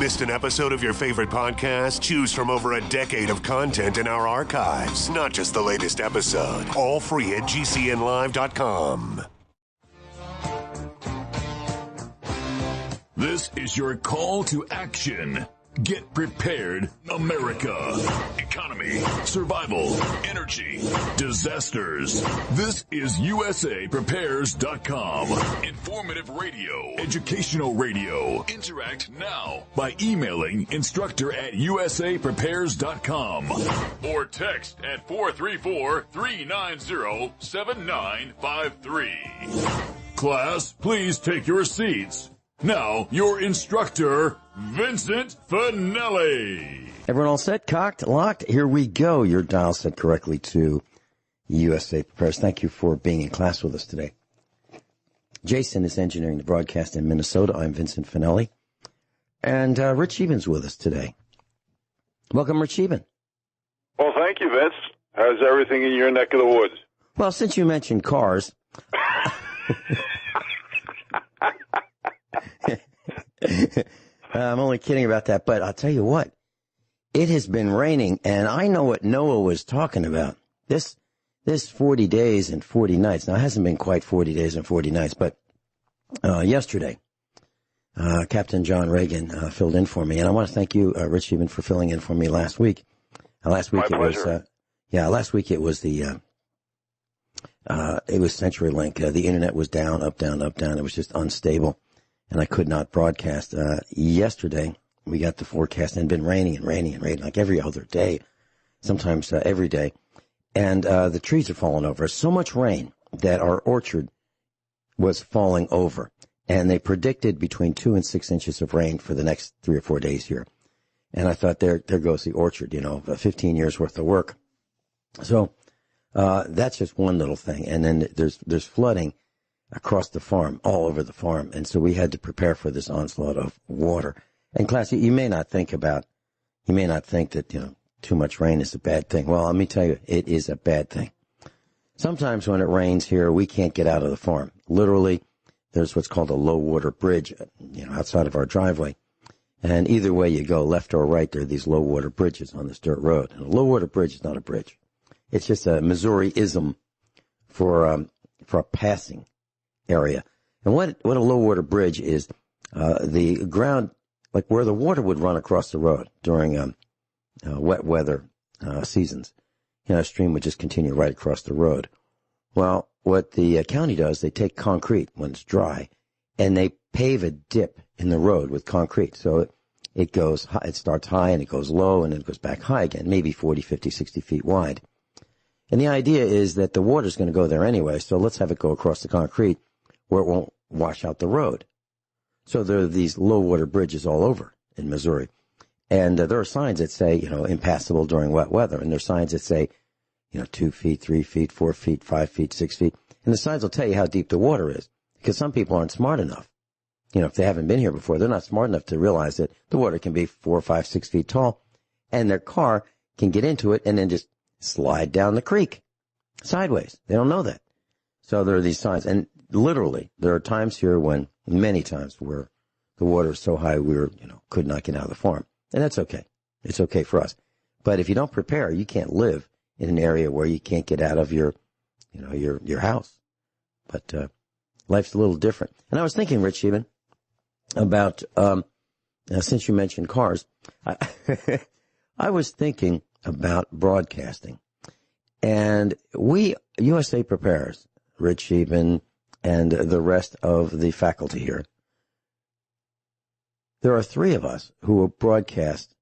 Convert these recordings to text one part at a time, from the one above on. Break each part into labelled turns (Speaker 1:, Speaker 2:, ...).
Speaker 1: Missed an episode of your favorite podcast? Choose from over a decade of content in our archives, not just the latest episode. All free at GCNlive.com.
Speaker 2: This is your call to action. Get prepared, America. Economy, survival, energy, disasters. This is USAPrepares.com. Informative radio, educational radio. Interact now by emailing instructor@USAPrepares.com or text at 434-390-7953. Class, please take your seats. Now, your instructor, Vincent Finelli.
Speaker 3: Everyone all set, cocked, locked? Here we go. Your dial set correctly to USA Prepares. Thank you for being in class with us today. Jason is engineering the broadcast in Minnesota. I'm Vincent Finelli. And Rich Scheben's with us today. Welcome, Rich Scheben.
Speaker 4: Well, thank you, Vince. How's everything in your neck of the woods?
Speaker 3: Well, since you mentioned cars... I'm only kidding about that, but I'll tell you what. It has been raining, and I know what Noah was talking about. This 40 days and 40 nights. Now, it hasn't been quite 40 days and 40 nights, but yesterday, Captain John Reagan filled in for me, and I want to thank you, Rich Scheben, for filling in for me last week. Last week
Speaker 4: My
Speaker 3: it
Speaker 4: pleasure.
Speaker 3: Last week it was it was CenturyLink. The internet was down, up, down, up, down. It was just unstable, and I could not broadcast. Yesterday, we got the forecast, and it had been raining and raining and raining like every other day, sometimes every day. And the trees are falling over. So much rain that our orchard was falling over. And they predicted between 2 and 6 inches of rain for the next 3 or 4 days here. And I thought, there goes the orchard, 15 years worth of work. So that's just one little thing. And then there's flooding across the farm, all over the farm. And so we had to prepare for this onslaught of water. And class, you may not think that, too much rain is a bad thing. Well, let me tell you, it is a bad thing. Sometimes when it rains here, we can't get out of the farm. Literally, there's what's called a low water bridge, outside of our driveway. And either way you go, left or right, there are these low water bridges on this dirt road. And a low water bridge is not a bridge. It's just a Missouri-ism for a passing area. And what a low water bridge is, the ground, like where the water would run across the road during wet weather seasons. A stream would just continue right across the road. Well, what the county does, they take concrete when it's dry, and they pave a dip in the road with concrete. So it goes, it starts high and it goes low and then it goes back high again, maybe 40, 50, 60 feet wide. And the idea is that the water's going to go there anyway, so let's have it go across the concrete where it won't wash out the road. So there are these low water bridges all over in Missouri. And there are signs that say, impassable during wet weather. And there are signs that say, 2 feet, 3 feet, 4 feet, 5 feet, 6 feet. And the signs will tell you how deep the water is. Because some people aren't smart enough. If they haven't been here before, they're not smart enough to realize that the water can be 4, 5, 6 feet tall. And their car can get into it and then just slide down the creek sideways. They don't know that. So there are these signs. And literally, there are times here many times where the water is so high we could not get out of the farm. And that's okay. It's okay for us. But if you don't prepare, you can't live in an area where you can't get out of your house. But life's a little different. And I was thinking, Rich Scheben, about since you mentioned cars, I was thinking about broadcasting. And USA Prepares, Rich Scheben, and the rest of the faculty here, there are 3 of us who will broadcast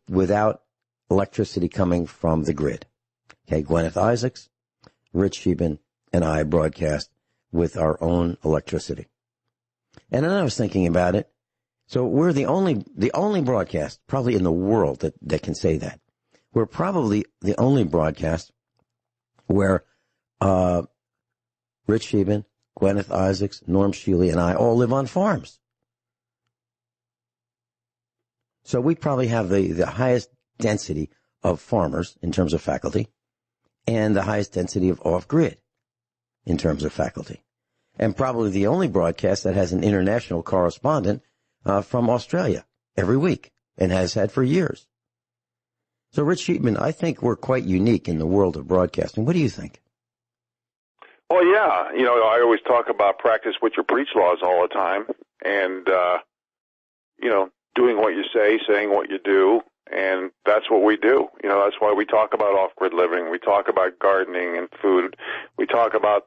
Speaker 3: without electricity coming from the grid. Okay, Gwyneth Isaacs, Rich Scheben, and I broadcast with our own electricity. And then I was thinking about it. So we're the only broadcast probably in the world that can say that. We're probably the only broadcast where Rich Scheben, Gwyneth Isaacs, Norm Shealy, and I all live on farms. So we probably have the highest density of farmers in terms of faculty and the highest density of off-grid in terms of faculty. And probably the only broadcast that has an international correspondent from Australia every week and has had for years. So, Rich Scheben, I think we're quite unique in the world of broadcasting. What do you think?
Speaker 4: Well, yeah. I always talk about practice what you preach laws all the time, and, doing what you say, saying what you do, and that's what we do. That's why we talk about off-grid living. We talk about gardening and food. We talk about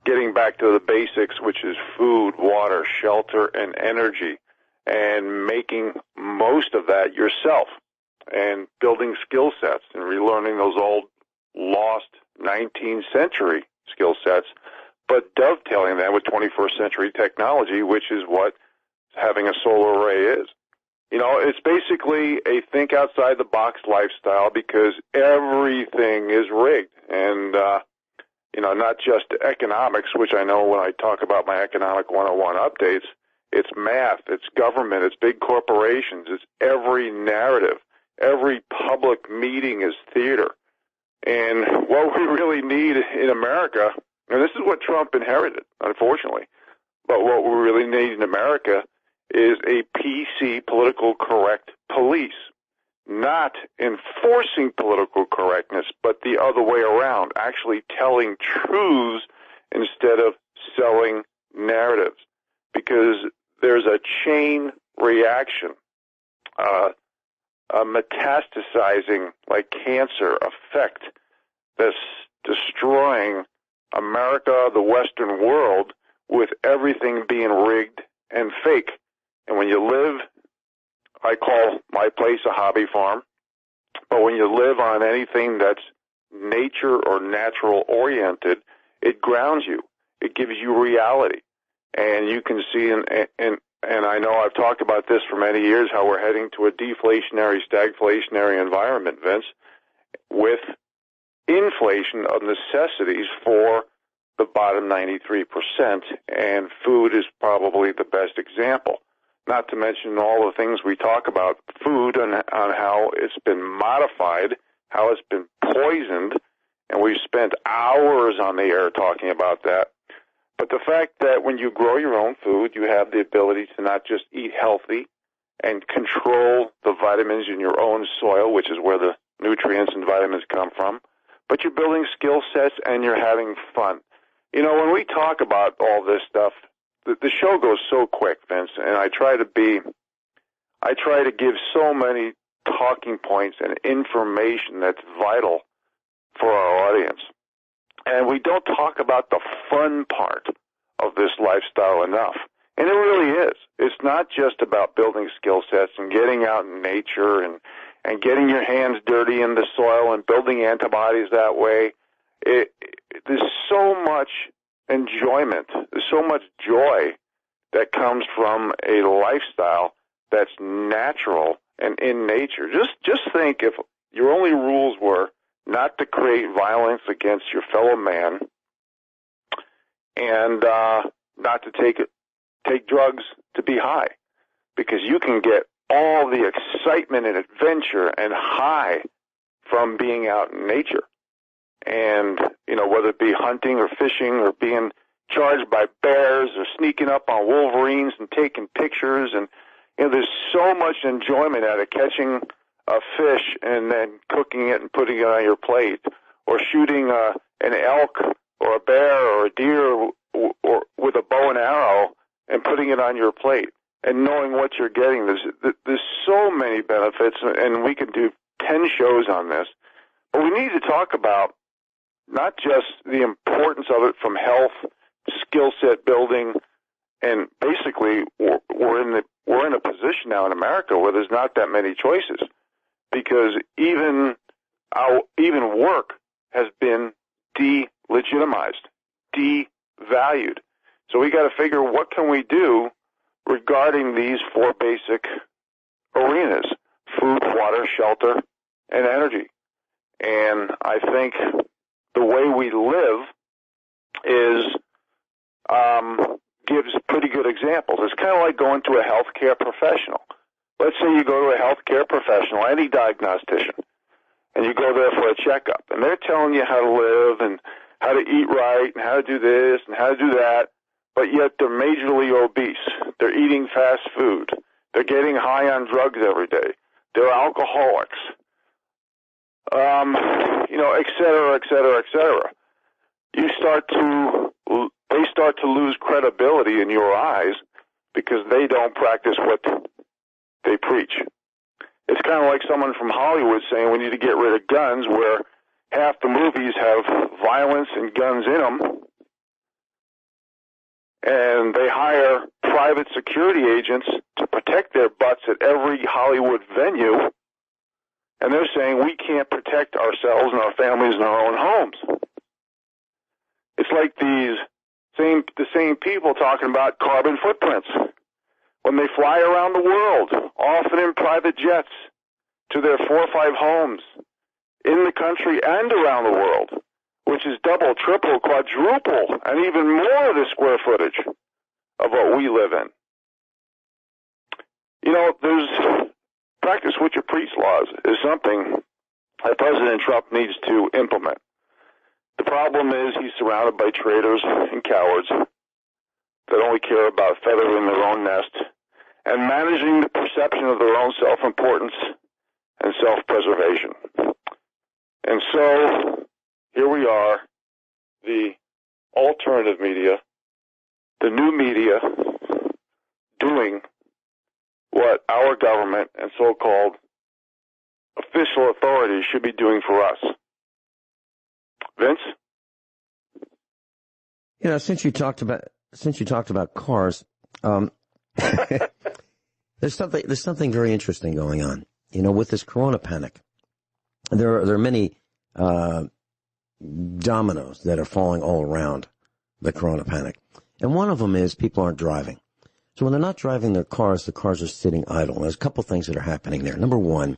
Speaker 4: getting back to the basics, which is food, water, shelter, and energy, and making most of that yourself, and building skill sets and relearning those old lost 19th century skill sets, but dovetailing that with 21st century technology, which is what having a solar array is. It's basically a think outside the box lifestyle, because everything is rigged. And, not just economics, which I know when I talk about my Economic 101 updates, it's math, it's government, it's big corporations, it's every narrative. Every public meeting is theater. And what we really need in America, and this is what Trump inherited, unfortunately, but what we really need in America is a PC, political correct police, not enforcing political correctness, but the other way around, actually telling truths instead of selling narratives, because there's a chain reaction, a metastasizing like cancer effect that's destroying America, the Western world, with everything being rigged and fake. And when you live, I call my place a hobby farm, but when you live on anything that's nature or natural oriented, it grounds you. It gives you reality. And you can see, and I know I've talked about this for many years, how we're heading to a deflationary, stagflationary environment, Vince, with inflation of necessities for the bottom 93%, and food is probably the best example. Not to mention all the things we talk about food and on how it's been modified, how it's been poisoned, and we've spent hours on the air talking about that. But the fact that when you grow your own food, you have the ability to not just eat healthy and control the vitamins in your own soil, which is where the nutrients and vitamins come from, but you're building skill sets and you're having fun. When we talk about all this stuff, the show goes so quick, Vince, and I try to give so many talking points and information that's vital for our audience. And we don't talk about the fun part of this lifestyle enough. And it really is. It's not just about building skill sets and getting out in nature and getting your hands dirty in the soil and building antibodies that way. There's so much enjoyment, there's so much joy that comes from a lifestyle that's natural and in nature. Just think if your only rules were not to create violence against your fellow man, and not to take drugs to be high, because you can get all the excitement and adventure and high from being out in nature. And, whether it be hunting or fishing or being charged by bears or sneaking up on wolverines and taking pictures. And, there's so much enjoyment out of catching a fish and then cooking it and putting it on your plate, or shooting an elk or a bear or a deer or with a bow and arrow and putting it on your plate and knowing what you're getting. There's so many benefits, and we could do 10 shows on this. But we need to talk about not just the importance of it from health, skill set building, and basically we're in a position now in America where there's not that many choices, because even work has been delegitimized, devalued. So we got to figure, what can we do regarding these four basic arenas: food, water, shelter, and energy. And I think the way we live gives pretty good examples. It's kind of like going to a healthcare professional. Let's say you go to a healthcare professional, any diagnostician, and you go there for a checkup, and they're telling you how to live and how to eat right and how to do this and how to do that, but yet they're majorly obese. They're eating fast food. They're getting high on drugs every day. They're alcoholics. Et cetera, et cetera, et cetera. They start to lose credibility in your eyes because they don't practice what they preach. It's kind of like someone from Hollywood saying we need to get rid of guns, where half the movies have violence and guns in them, and they hire private security agents to protect their butts at every Hollywood venue, and they're saying we can't protect ourselves and our families in our own homes. It's like the same people talking about carbon footprints when they fly around the world, often in private jets, to their 4 or 5 homes in the country and around the world, which is double, triple, quadruple, and even more of the square footage of what we live in. There's practice what you preach laws is something that President Trump needs to implement. The problem is he's surrounded by traitors and cowards that only care about feathering their own nest and managing the perception of their own self-importance and self-preservation. And so here we are, the alternative media, the new media, doing what our government and so-called official authorities should be doing for us. Vince?
Speaker 3: Since you talked about cars, there's something very interesting going on. With this Corona panic, there are many dominoes that are falling all around the Corona panic, and one of them is people aren't driving. So when they're not driving their cars, the cars are sitting idle. And there's a couple things that are happening there. Number one,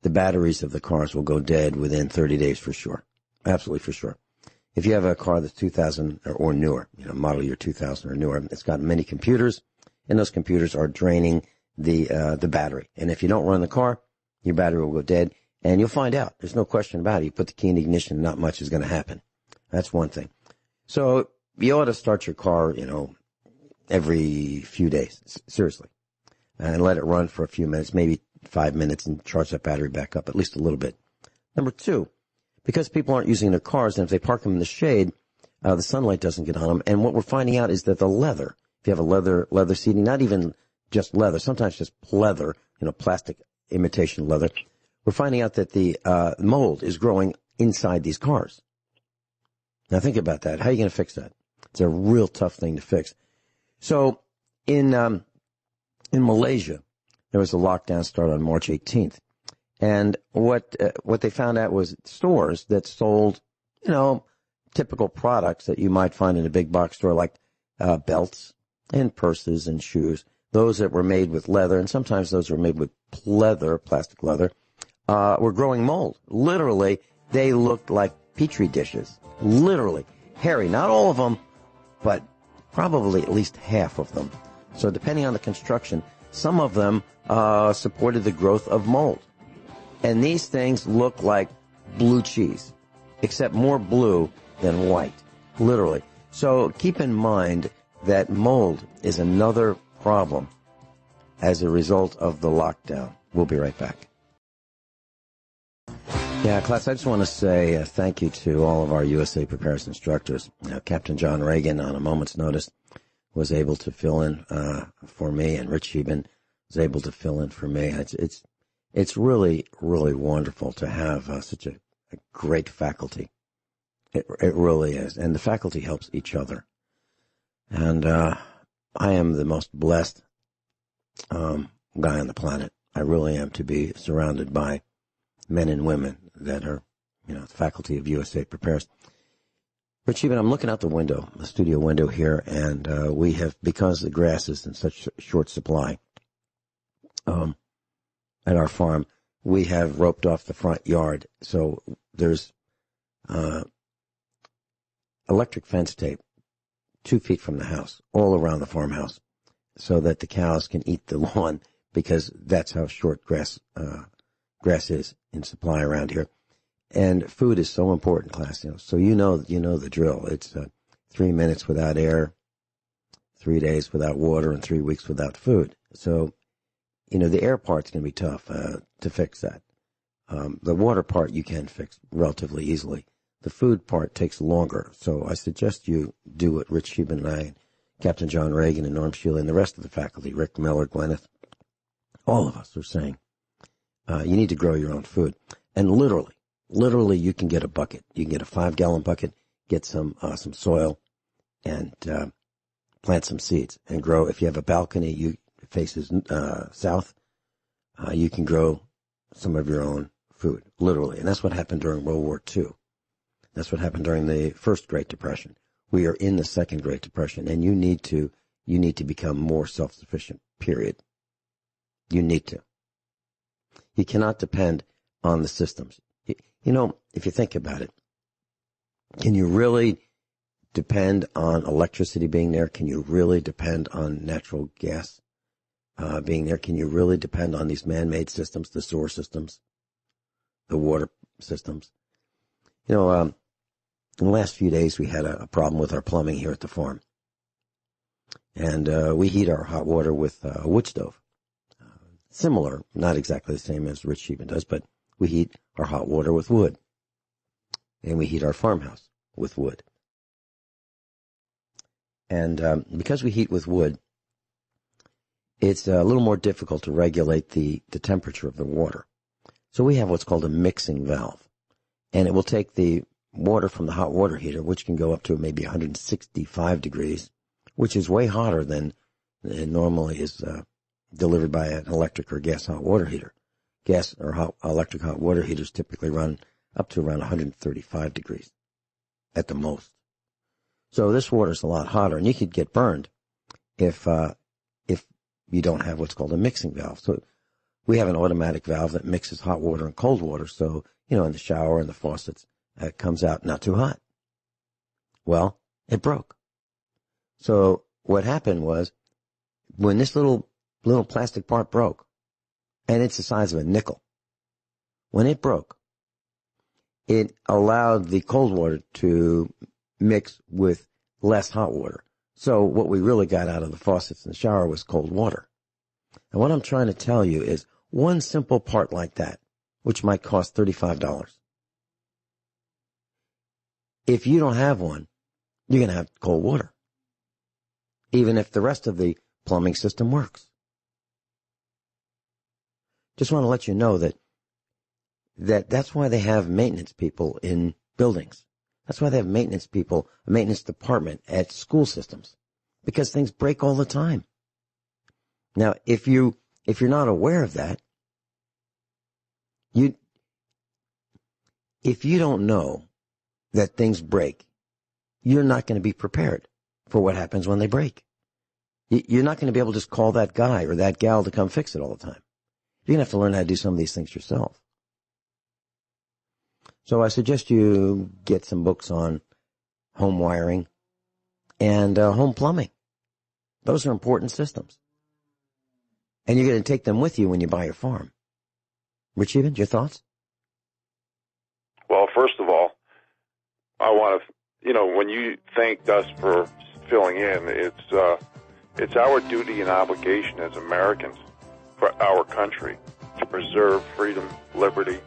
Speaker 3: the batteries of the cars will go dead within 30 days for sure. Absolutely for sure. If you have a car that's 2000 or newer, model year 2000 or newer, it's got many computers, and those computers are draining the battery. And if you don't run the car, your battery will go dead, and you'll find out. There's no question about it. You put the key in the ignition, not much is going to happen. That's one thing. So you ought to start your car, every few days, seriously, and let it run for a few minutes, maybe 5 minutes, and charge that battery back up at least a little bit. Number two, because people aren't using their cars, and if they park them in the shade, the sunlight doesn't get on them. And what we're finding out is that the leather, if you have a leather seating, not even just leather, sometimes just pleather, plastic imitation leather, we're finding out that the mold is growing inside these cars. Now think about that. How are you going to fix that? It's a real tough thing to fix. So in Malaysia, there was a lockdown started on March 18th. And what they found out was stores that sold, typical products that you might find in a big box store, like belts and purses and shoes, those that were made with leather, and sometimes those were made with pleather, plastic leather, were growing mold. Literally, they looked like Petri dishes. Literally. Hairy. Not all of them, but probably at least half of them. So depending on the construction, some of them supported the growth of mold. And these things look like blue cheese, except more blue than white, literally. So keep in mind that mold is another problem as a result of the lockdown. We'll be right back. Yeah, class, I just want to say thank you to all of our USA Prepares instructors. Captain John Reagan, on a moment's notice, was able to fill in for me, and Rich Scheben was able to fill in for me. It's really, really wonderful to have such a great faculty. It really is. And the faculty helps each other. And I am the most blessed guy on the planet. I really am, to be surrounded by men and women that are, the faculty of USA Prepares. Rich Scheben, I'm looking out the window, the studio window here, and we have, because the grass is in such short supply, at our farm, we have roped off the front yard. So there's electric fence tape 2 feet from the house, all around the farmhouse, so that the cows can eat the lawn, because that's how short grass is in supply around here. And food is so important, class. So you know the drill. It's 3 minutes without air, 3 days without water, and 3 weeks without food. So the air part's going to be tough to fix that. The water part you can fix relatively easily. The food part takes longer. So I suggest you do what Rich Scheben and I, Captain John Reagan and Norm Sheila and the rest of the faculty, Rick Miller, Gwyneth, all of us are saying, you need to grow your own food. And literally you can get a bucket. You can get a 5-gallon bucket, get some soil, and plant some seeds and grow. If you have a balcony you faces south, you can grow some of your own food, literally. And that's what happened during World War II. That's what happened during the First Great Depression. We are in the Second Great Depression, and you need to become more self-sufficient, period. You need to. You cannot depend on the systems. If you think about it, can you really depend on electricity being there? Can you really depend on natural gas being there? Can you really depend on these man-made systems, the sewer systems, the water systems? In the last few days, we had a problem with our plumbing here at the farm. And we heat our hot water with a wood stove. Similar, not exactly the same as Rich Scheben does, but we heat our hot water with wood. And we heat our farmhouse with wood. And because we heat with wood, it's a little more difficult to regulate the temperature of the water. So we have what's called a mixing valve. And it will take the water from the hot water heater, which can go up to maybe 165 degrees, which is way hotter than it normally is delivered by an electric or gas hot water heater. Gas or electric hot water heaters typically run up to around 135 degrees at the most. So this water is a lot hotter, and you could get burned if you don't have what's called a mixing valve. So we have an automatic valve that mixes hot water and cold water. So, in the shower and the faucets, it comes out not too hot. Well, it broke. So what happened was, when this little plastic part broke, and it's the size of a nickel, when it broke, it allowed the cold water to mix with less hot water. So what we really got out of the faucets in the shower was cold water. And what I'm trying to tell you is one simple part like that, which might cost $35. If you don't have one, you're going to have cold water, even if the rest of the plumbing system works. Just want to let you know that's why they have maintenance people in buildings. That's why they have maintenance people, a maintenance department at school systems, because things break all the time. Now, if you're not aware of that, if you don't know that things break, you're not going to be prepared for what happens when they break. You're not going to be able to just call that guy or that gal to come fix it all the time. You're going to have to learn how to do some of these things yourself. So I suggest you get some books on home wiring and home plumbing. Those are important systems. And you're going to take them with you when you buy your farm. Rich Evans, your thoughts?
Speaker 4: Well, first of all, I want to, when you thanked us for filling in, it's our duty and obligation as Americans for our country to preserve freedom, liberty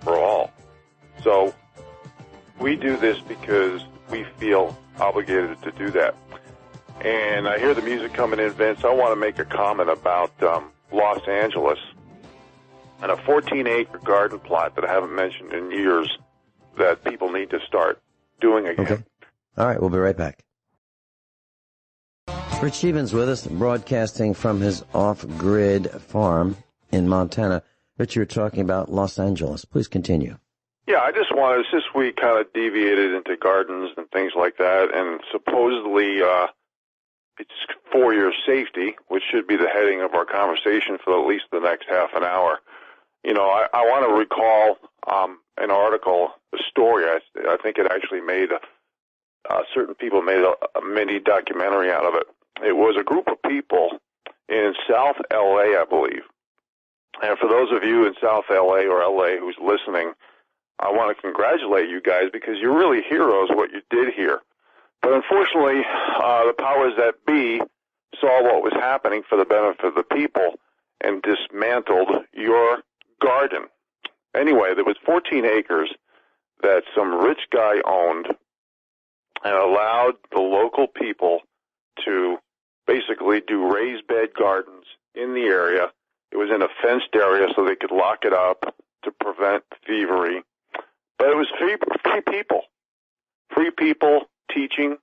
Speaker 4: for all. So we do this because we feel obligated to do that. And I hear the music coming in, Vince. I want to make a comment about Los Angeles and a 14-acre garden plot that I haven't mentioned in years that people need to start doing again.
Speaker 3: Okay. All right, we'll be right back. Rich Scheben's with us, broadcasting from his off-grid farm in Montana. Rich, you were talking about Los Angeles. Please continue.
Speaker 4: Yeah, I just wanted, since we kind of deviated into gardens and things like that, and supposedly it's for your safety, which should be the heading of our conversation for at least the next half an hour. I want to recall an article, a story. I think it actually made certain people made a mini documentary out of it. It was a group of people in South L.A., I believe. And for those of you in South L.A. or L.A. who's listening, I want to congratulate you guys because you're really heroes what you did here. But unfortunately, the powers that be saw what was happening for the benefit of the people and dismantled your garden. Anyway, there was 14 acres that some rich guy owned and allowed the local people to basically do raised bed gardens in the area. It was in a fenced area so they could lock it up to prevent thievery. But it was free people. Free people teaching,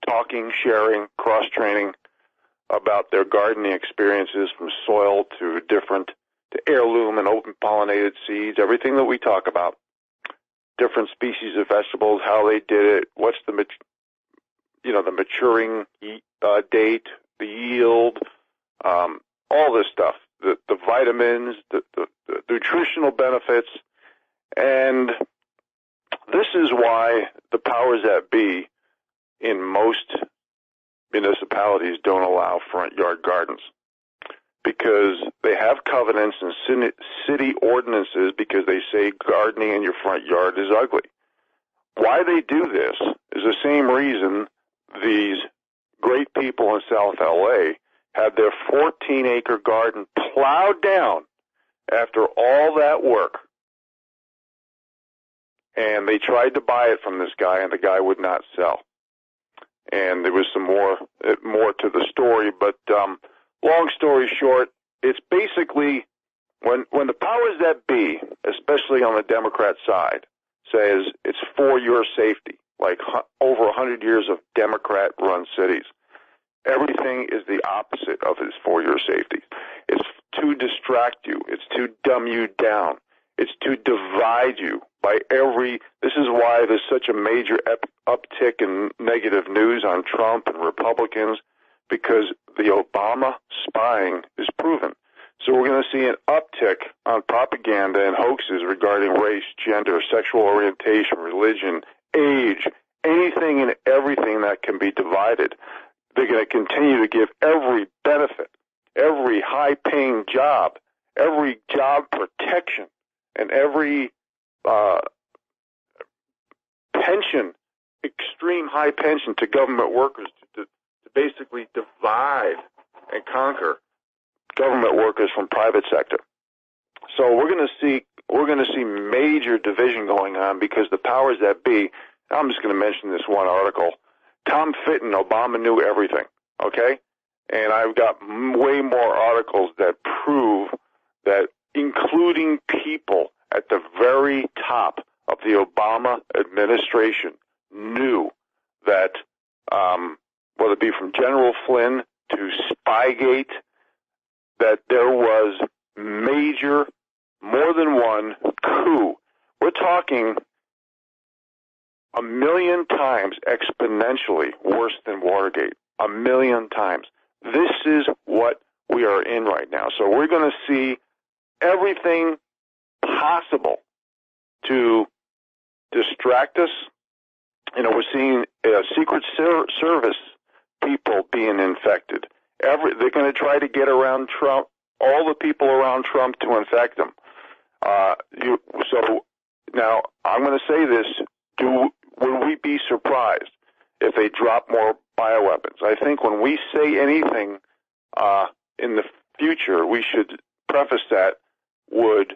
Speaker 4: talking, sharing, cross-training about their gardening experiences from soil to heirloom and open-pollinated seeds, everything that we talk about, different species of vegetables, how they did it, what's the maturing date, the yield, all this stuff, the vitamins, the nutritional benefits, and this is why the powers that be in most municipalities don't allow front yard gardens, because they have covenants and city ordinances because they say gardening in your front yard is ugly. Why they do this is the same reason these great people in South LA had their 14-acre garden plowed down after all that work. And they tried to buy it from this guy, and the guy would not sell. And there was some more to the story, but long story short, it's basically when the powers that be, especially on the Democrat side, says it's for your safety, like over 100 years of Democrat-run cities, everything is the opposite of it's for your safety. It's to distract you. It's to dumb you down. It's to divide you by this is why there's such a major uptick in negative news on Trump and Republicans, because the Obama spying is proven. So we're going to see an uptick on propaganda and hoaxes regarding race, gender, sexual orientation, religion, age, anything and everything that can be divided. They're going to continue to give every benefit, every high-paying job, every job protection, and every pension, extreme high pension to government workers to basically divide and conquer government workers from private sector. So we're going to see major division going on because the powers that be. I'm just going to mention this one article. Tom Fitton, Obama knew everything. Okay, and I've got way more articles that prove that, including people at the very top of the Obama administration, knew that, whether it be from General Flynn to Spygate, that there was major, more than one coup. We're talking 1,000,000 times exponentially worse than Watergate. 1,000,000 times. This is what we are in right now. So we're going to see everything possible to distract us. We're seeing Secret Service people being infected. They're going to try to get around Trump, all the people around Trump, to infect them. So now I'm going to say this: will we be surprised if they drop more bioweapons? I think when we say anything in the future, we should preface that with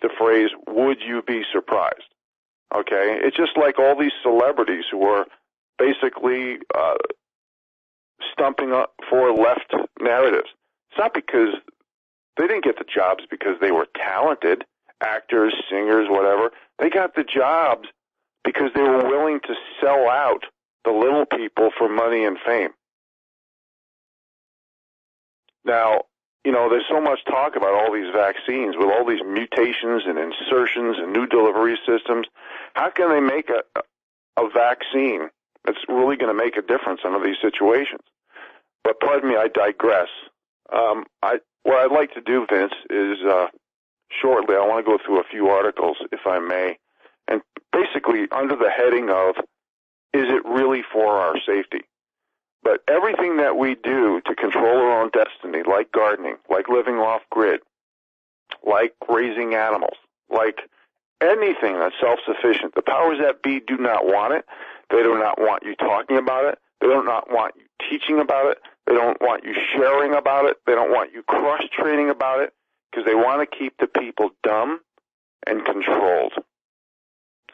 Speaker 4: the phrase, "Would you be surprised?" Okay, it's just like all these celebrities who are basically stumping up for left narratives. It's not because they didn't get the jobs because they were talented, actors, singers, whatever. They got the jobs because they were willing to sell out the little people for money and fame. Now, there's so much talk about all these vaccines with all these mutations and insertions and new delivery systems. How can they make a vaccine that's really going to make a difference under these situations? But pardon me, I digress. What I'd like to do, Vince, is shortly, I want to go through a few articles, if I may, and basically under the heading of, is it really for our safety? But everything that we do to control our own destiny, like gardening, like living off-grid, like raising animals, like anything that's self-sufficient, the powers that be do not want it. They do not want you talking about it. They do not want you teaching about it. They don't want you sharing about it. They don't want you cross-training about it because they want to keep the people dumb and controlled.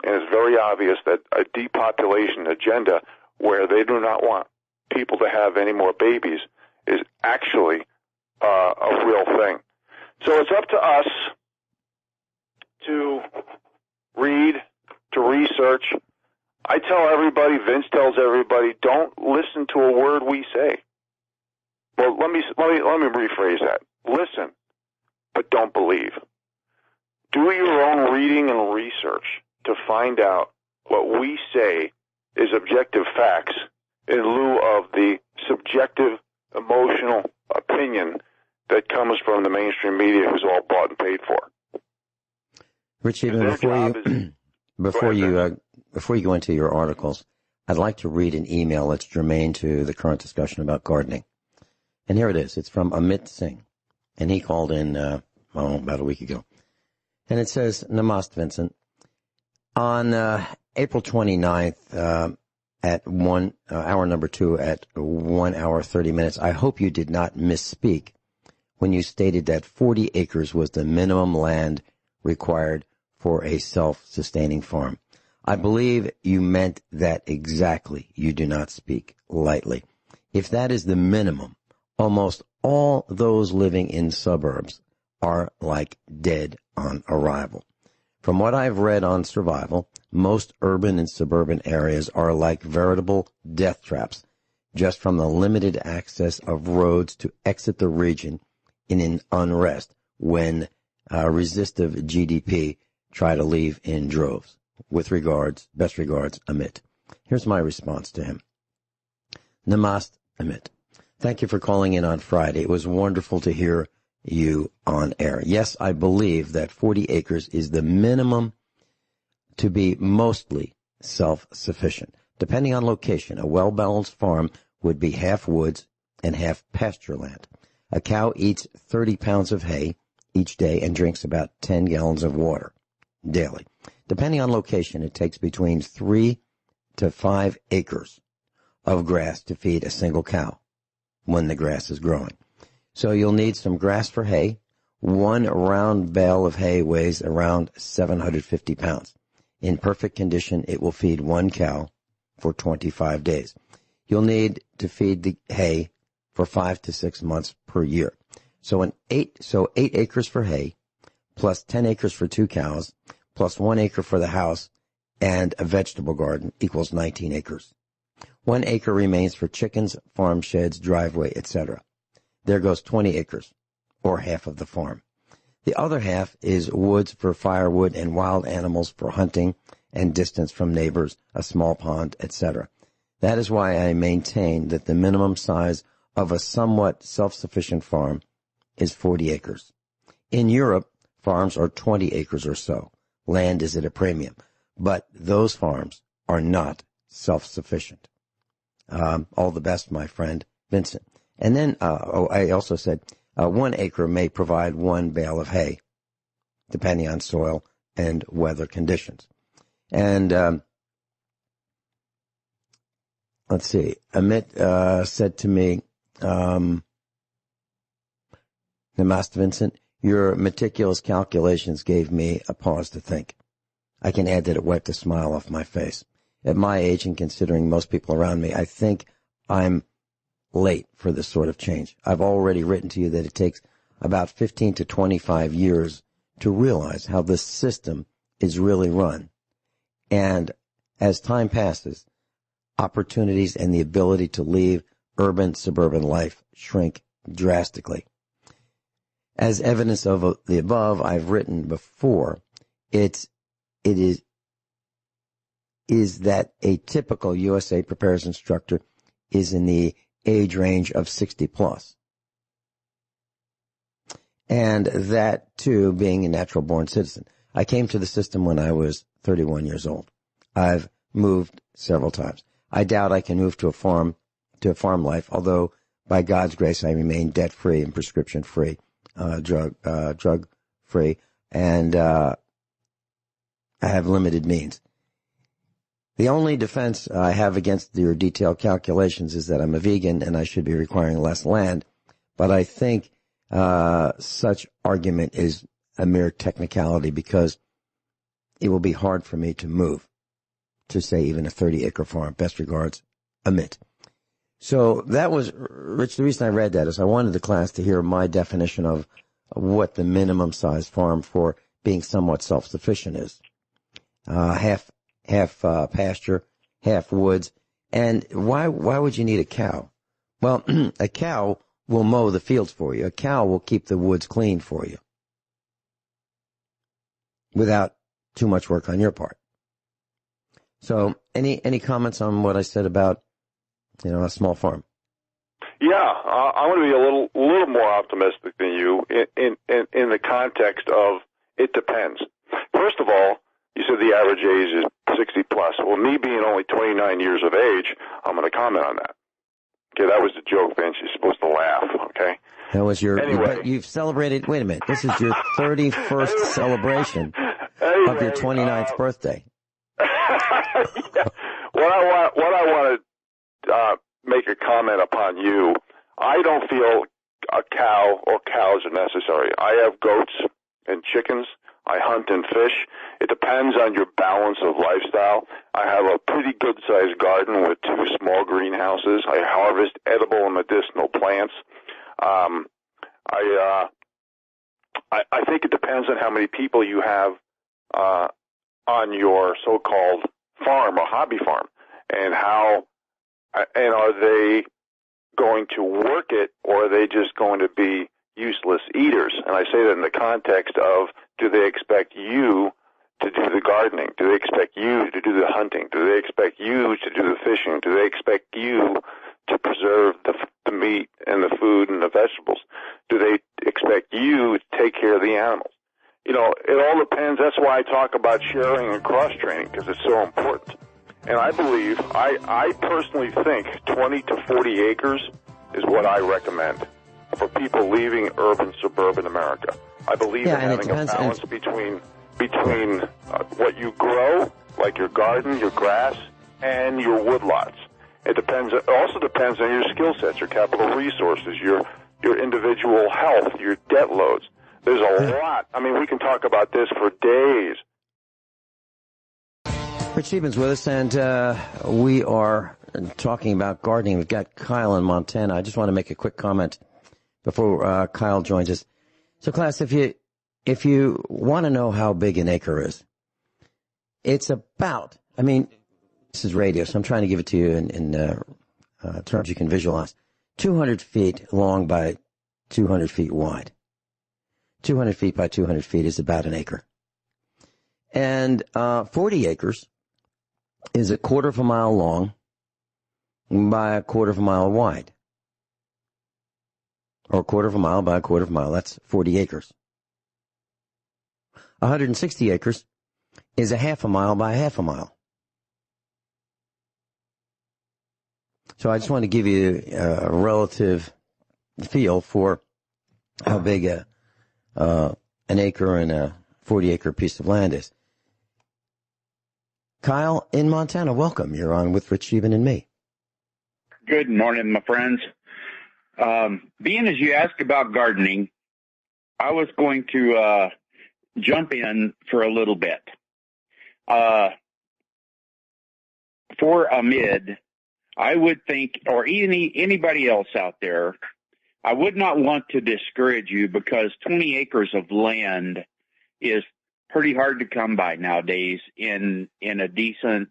Speaker 4: And it's very obvious that a depopulation agenda where they do not want people to have any more babies is actually a real thing. So it's up to us to read, to research. I tell everybody, Vince tells everybody, don't listen to a word we say. Well, let me rephrase that. Listen, but don't believe. Do your own reading and research to find out what we say is objective facts in lieu of the subjective, emotional opinion that comes from the mainstream media who's all bought and paid for.
Speaker 3: Rich, even before you go into your articles, I'd like to read an email that's germane to the current discussion about gardening. And here it is. It's from Amit Singh. And he called in, about a week ago. And it says, Namaste, Vincent. On April 29th, at hour number 2 at 1 hour 30 minutes, I hope you did not misspeak when you stated that 40 acres was the minimum land required for a self-sustaining farm. I believe you meant that exactly. You do not speak lightly. If that is the minimum, almost all those living in suburbs are like dead on arrival. From what I've read on survival, most urban and suburban areas are like veritable death traps, just from the limited access of roads to exit the region in an unrest when resistive GDP try to leave in droves. With regards, best regards, Amit. Here's my response to him. Namaste, Amit. Thank you for calling in on Friday. It was wonderful to hear you on air. Yes, I believe that 40 acres is the minimum to be mostly self-sufficient. Depending on location, a well-balanced farm would be half woods and half pasture land. A cow eats 30 pounds of hay each day and drinks about 10 gallons of water daily. Depending on location, it takes between 3 to 5 acres of grass to feed a single cow when the grass is growing. So you'll need some grass for hay. One round bale of hay weighs around 750 pounds. In perfect condition, it will feed one cow for 25 days. You'll need to feed the hay for 5 to 6 months per year. So 8 acres for hay, plus 10 acres for 2 cows, plus 1 acre for the house and a vegetable garden equals 19 acres. 1 acre remains for chickens, farm sheds, driveway, etc. There goes 20 acres, or half of the farm. The other half is woods for firewood and wild animals for hunting and distance from neighbors, a small pond, etc. That is why I maintain that the minimum size of a somewhat self-sufficient farm is 40 acres. In Europe, farms are 20 acres or so. Land is at a premium, but those farms are not self-sufficient. All the best, my friend, Vincent. And then, I also said, 1 acre may provide 1 bale of hay, depending on soil and weather conditions. And, let's see, Amit said to me, Namaste, Vincent, your meticulous calculations gave me a pause to think. I can add that it wiped a smile off my face. At my age, and considering most people around me, I think I'm late for this sort of change. I've already written to you that it takes about 15 to 25 years to realize how this system is really run. And as time passes, opportunities and the ability to leave urban, suburban life shrink drastically. As evidence of the above, I've written before, it is that a typical USA prepares instructor is in the age range of 60 plus. And that, too, being a natural born citizen. I came to the system when I was 31 years old. I've moved several times. I doubt I can move to a farm life, although by God's grace I remain debt-free and prescription-free, drug-free, and I have limited means. The only defense I have against your detailed calculations is that I'm a vegan and I should be requiring less land. But I think such argument is a mere technicality because it will be hard for me to move to, say, even a 30-acre farm. Best regards, Amit. So that was, Rich, the reason I read that is I wanted the class to hear my definition of what the minimum size farm for being somewhat self-sufficient is. Half pasture, half woods. And why would you need a cow? Well, a cow will mow the fields for you. A cow will keep the woods clean for you without too much work on your part. So any comments on what I said about, a small farm?
Speaker 4: Yeah, I'm going to be a little more optimistic than you in the context of it depends. First of all, you said the average age is 60 plus. Well, me being only 29 years of age, I'm going to comment on that. Okay, that was a joke, Vince. You're supposed to laugh, okay?
Speaker 3: That was
Speaker 4: Anyway.
Speaker 3: But you've celebrated, wait a minute, this is your 31st celebration of your 29th birthday.
Speaker 4: Yeah. What I want to make a comment upon you, I don't feel a cow or cows are necessary. I have goats and chickens. I hunt and fish. It depends on your balance of lifestyle. I have a pretty good-sized garden with 2 small greenhouses. I harvest edible and medicinal plants. I think it depends on how many people you have on your so-called farm or hobby farm, and are they going to work it, or are they just going to be useless eaters? And I say that in the context of, do they expect you to do the gardening? Do they expect you to do the hunting? Do they expect you to do the fishing? Do they expect you to preserve the meat and the food and the vegetables? Do they expect you to take care of the animals? It all depends. That's why I talk about sharing and cross-training, because it's so important. And I believe, I personally think 20 to 40 acres is what I recommend for people leaving urban, suburban America. I believe in having a balance between what you grow, like your garden, your grass, and your woodlots. It also depends on your skill sets, your capital resources, your individual health, your debt loads. There's a lot. I mean, we can talk about this for days.
Speaker 3: Rich Scheben's with us, and we are talking about gardening. We've got Kyle in Montana. I just want to make a quick comment before Kyle joins us. So, class, if you want to know how big an acre is, it's about, this is radio, so I'm trying to give it to you in terms you can visualize. 200 feet long by 200 feet wide. 200 feet by 200 feet is about an acre. And 40 acres is a quarter of a mile long by a quarter of a mile wide. Or a quarter of a mile by a quarter of a mile. That's 40 acres. 160 acres is a half a mile by a half a mile. So I just want to give you a relative feel for how big an acre and a 40-acre piece of land is. Kyle in Montana, welcome. You're on with Rich Scheben and me.
Speaker 5: Good morning, my friends. Being as you asked about gardening, I was going to jump in for a little bit. For a mid, I would think, or anybody else out there, I would not want to discourage you, because 20 acres of land is pretty hard to come by nowadays in a decent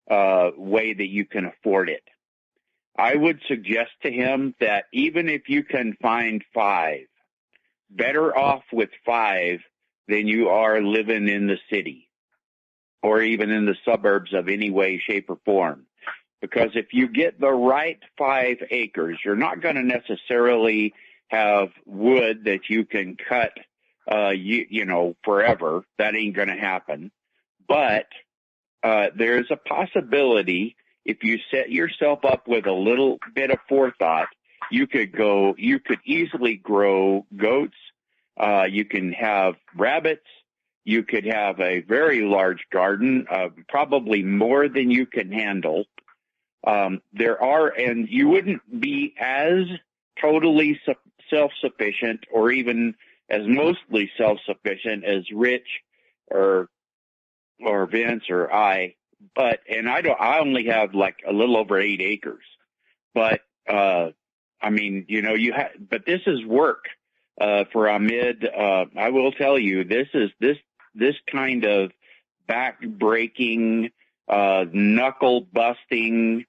Speaker 5: way that you can afford it. I would suggest to him that even if you can find 5, better off with 5 than you are living in the city or even in the suburbs of any way, shape, or form. Because if you get the right 5 acres, you're not going to necessarily have wood that you can cut, forever. That ain't going to happen. But there's a possibility, if you set yourself up with a little bit of forethought, you could easily grow goats. You can have rabbits. You could have a very large garden, probably more than you can handle. And you wouldn't be as totally self-sufficient or even as mostly self-sufficient as Rich or Vince or I. I only have like a little over 8 acres. But, I mean, but this is work, for Ahmed. I will tell you, this kind of back-breaking, knuckle-busting,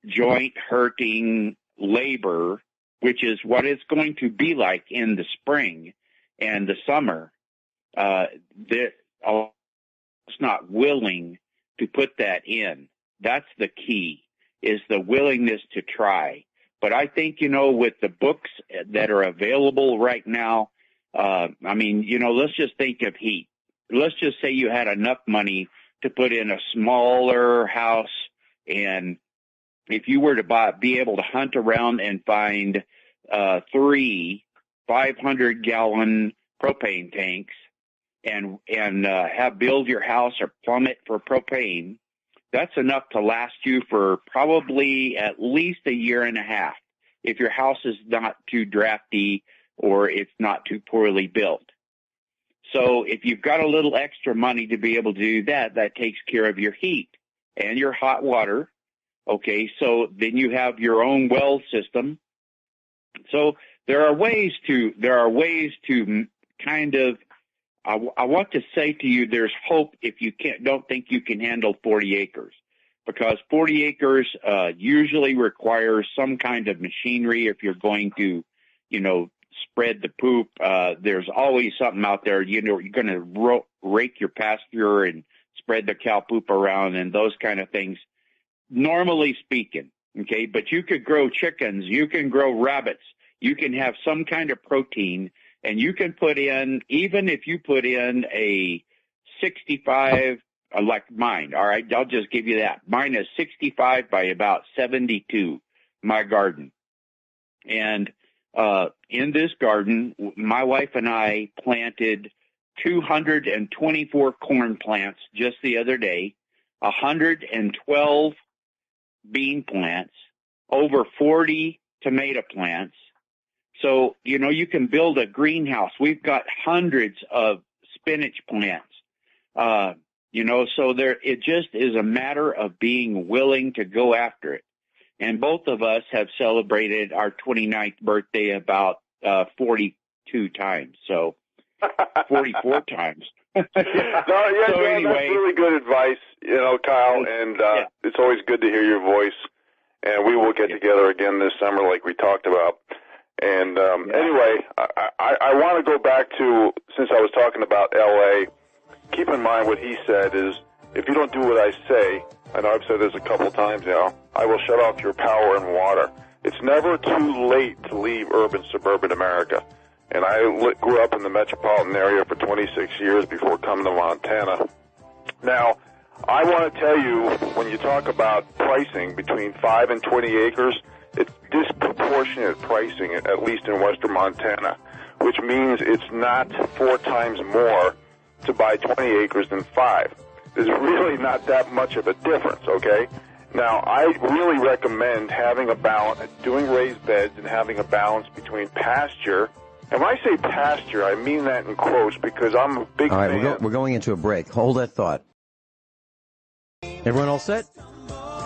Speaker 5: joint-hurting labor, which is what it's going to be like in the spring and the summer, it's not willing to put that in. That's the key, is the willingness to try. But I think, with the books that are available right now, let's just think of heat. Let's just say you had enough money to put in a smaller house, and if you were to be able to hunt around and find 3 500-gallon propane tanks and build your house or plumb it for propane, that's enough to last you for probably at least a year and a half if your house is not too drafty or it's not too poorly built. So if you've got a little extra money to be able to do that, that takes care of your heat and your hot water. Okay, so then you have your own well system. So there are ways to kind of, I want to say to you, there's hope if you don't think you can handle 40 acres, because 40 acres usually requires some kind of machinery. If you're going to, spread the poop, there's always something out there. You're going to rake your pasture and spread the cow poop around and those kind of things. Normally speaking, okay, but you could grow chickens, you can grow rabbits, you can have some kind of protein. And you can put in, even if you put in a 65, like mine, all right, I'll just give you that. Mine is 65 by about 72, my garden. And in this garden, my wife and I planted 224 corn plants just the other day, 112 bean plants, over 40 tomato plants. So, you can build a greenhouse. We've got hundreds of spinach plants. So it just is a matter of being willing to go after it. And both of us have celebrated our 29th birthday about 42 times. So 44 times.
Speaker 4: So anyway, that's really good advice, Kyle, and it's always good to hear your voice. And we will get together again this summer like we talked about. And anyway, I want to go back to, since I was talking about L.A., keep in mind what he said is, if you don't do what I say, and I've said this a couple times now, I will shut off your power and water. It's never too late to leave urban, suburban America. And I grew up in the metropolitan area for 26 years before coming to Montana. Now, I want to tell you, when you talk about pricing between 5 and 20 acres, it's disproportionate pricing, at least in western Montana, which means it's not 4 times more to buy 20 acres than 5. There's really not that much of a difference, okay? Now, I really recommend having a balance, doing raised beds and having a balance between pasture. And when I say pasture, I mean that in quotes because I'm a big fan.
Speaker 3: All right, we're going into a break. Hold that thought. Everyone all set?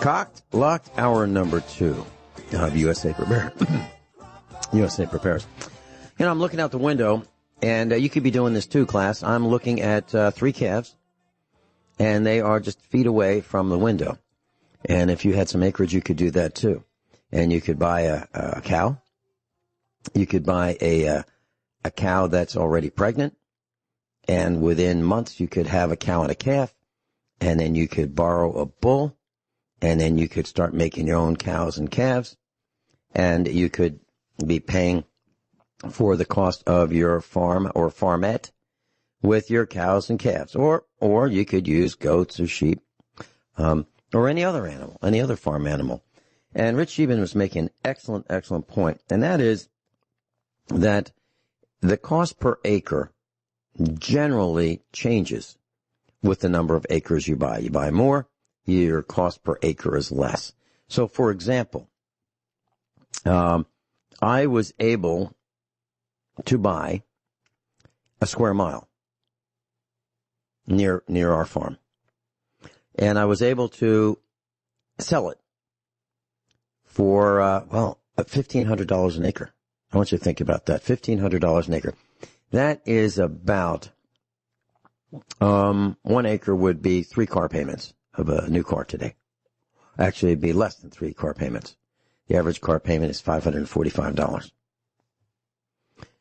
Speaker 3: Cocked, locked, hour number 2 of USA Prepare. USA Prepares. I'm looking out the window, and you could be doing this too, class. I'm looking at 3 calves, and they are just feet away from the window. And if you had some acreage, you could do that too. And you could buy a cow. You could buy a cow that's already pregnant, and within months you could have a cow and a calf, and then you could borrow a bull, and then you could start making your own cows and calves, and you could be paying for the cost of your farm or farmette with your cows and calves, or you could use goats or sheep, or any other animal, any other farm animal. And Rich Scheben was making an excellent point, and that is that the cost per acre generally changes with the number of acres you buy. You buy more, your cost per acre is less. So, for example, I was able to buy a square mile near our farm. And I was able to sell it for, $1,500 an acre. I want you to think about that. $1,500 an acre. That is about, 1 acre would be 3 car payments of a new car today. Actually, it'd be less than 3 car payments. The average car payment is $545.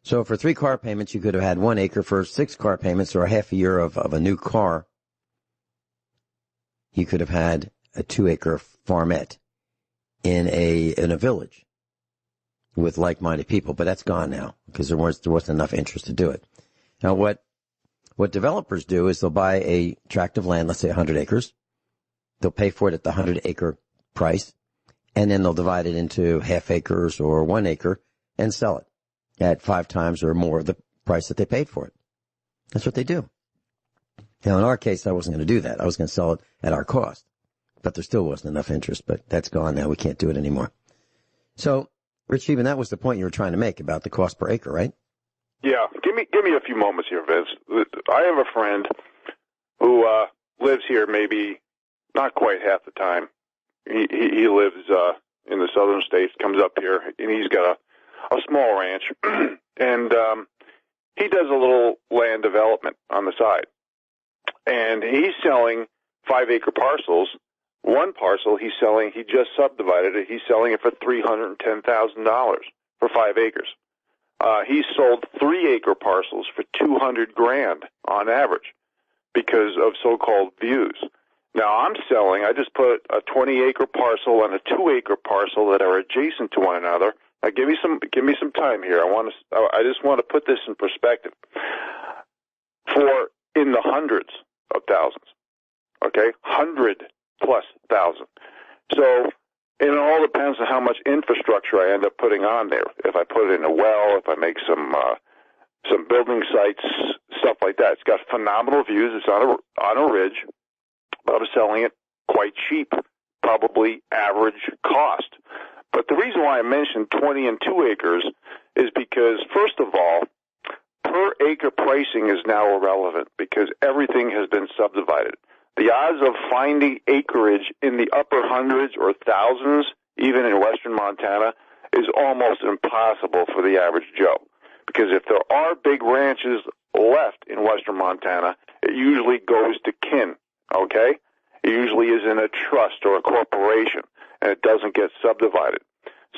Speaker 3: So for 3 car payments, you could have had 1 acre. For 6 car payments or a half a year of a new car, you could have had a 2-acre farmette in a village with like-minded people. But that's gone now because there wasn't enough interest to do it. Now, what developers do is they'll buy a tract of land, let's say 100 acres. They'll pay for it at the 100-acre price, and then they'll divide it into half acres or 1 acre and sell it at 5 times or more of the price that they paid for it. That's what they do. Now, in our case, I wasn't going to do that. I was going to sell it at our cost, but there still wasn't enough interest, but that's gone now. We can't do it anymore. So, Rich Scheben, that was the point you were trying to make about the cost per acre, right?
Speaker 4: Yeah. Give me a few moments here, Vince. I have a friend who lives here maybe not quite half the time. He lives in the southern states, comes up here, and he's got a small ranch, and he does a little land development on the side. And he's selling 5-acre parcels. One parcel he just subdivided it. He's selling it for $310,000 for 5 acres. He sold 3-acre parcels for $200,000 on average because of so-called views. Now I just put a 20-acre parcel and a 2-acre parcel that are adjacent to one another. Now give me some time here. I just want to put this in perspective. For in the hundreds of thousands, okay, 100+ thousand. So it all depends on how much infrastructure I end up putting on there. If I put it in a well, if I make some building sites, stuff like that. It's got phenomenal views. It's on a ridge, but I'm selling it quite cheap, probably average cost. But the reason why I mentioned 20 and 2 acres is because, first of all, per acre pricing is now irrelevant because everything has been subdivided. The odds of finding acreage in the upper hundreds or thousands, even in western Montana, is almost impossible for the average Joe. Because if there are big ranches left in western Montana, it usually goes to kin, okay? It usually is in a trust or a corporation, and it doesn't get subdivided.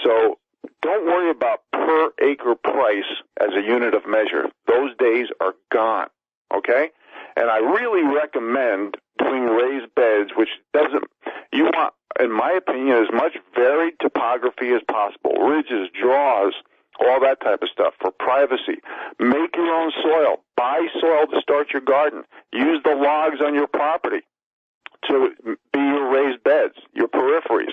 Speaker 4: So don't worry about per acre price as a unit of measure. Those days are gone, okay? And I really recommend doing raised beds, which you want, in my opinion, as much varied topography as possible. Ridges, draws, all that type of stuff for privacy. Make your own soil. Buy soil to start your garden. Use the logs on your property to be your raised beds, your peripheries.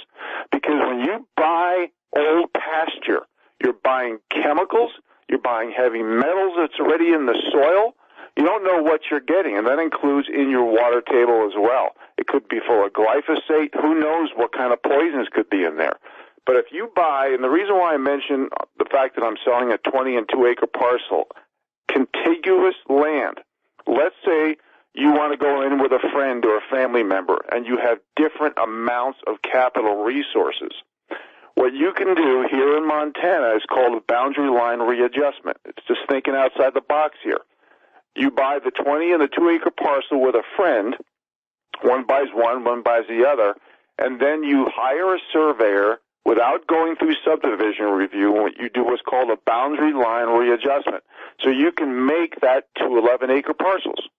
Speaker 4: Because when you buy old pasture, you're buying chemicals, you're buying heavy metals that's already in the soil. You don't know what you're getting, and that includes in your water table as well. It could be full of glyphosate. Who knows what kind of poisons could be in there. But if you buy, and the reason why I mention the fact that I'm selling a 20 and 2 acre parcel, contiguous land, let's say you want to go in with a friend or a family member, and you have different amounts of capital resources. What you can do here in Montana is called a boundary line readjustment. It's just thinking outside the box here. You buy the 20 and the 2 acre parcel with a friend. One buys one buys the other. And then you hire a surveyor without going through subdivision review. What you do is called a boundary line readjustment. So you can make that to 11 acre parcels.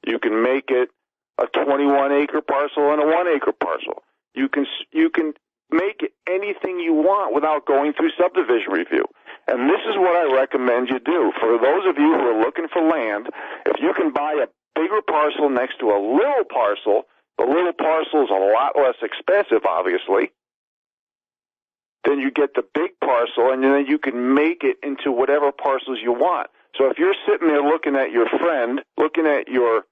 Speaker 4: You can make it a 21 acre parcel and a 1 acre parcel. You can make it anything you want without going through subdivision review. And this is what I recommend you do. For those of you who are looking for land, if you can buy a bigger parcel next to a little parcel, the little parcel is a lot less expensive, obviously. Then you get the big parcel, and then you can make it into whatever parcels you want. So if you're sitting there looking at your friend, looking at your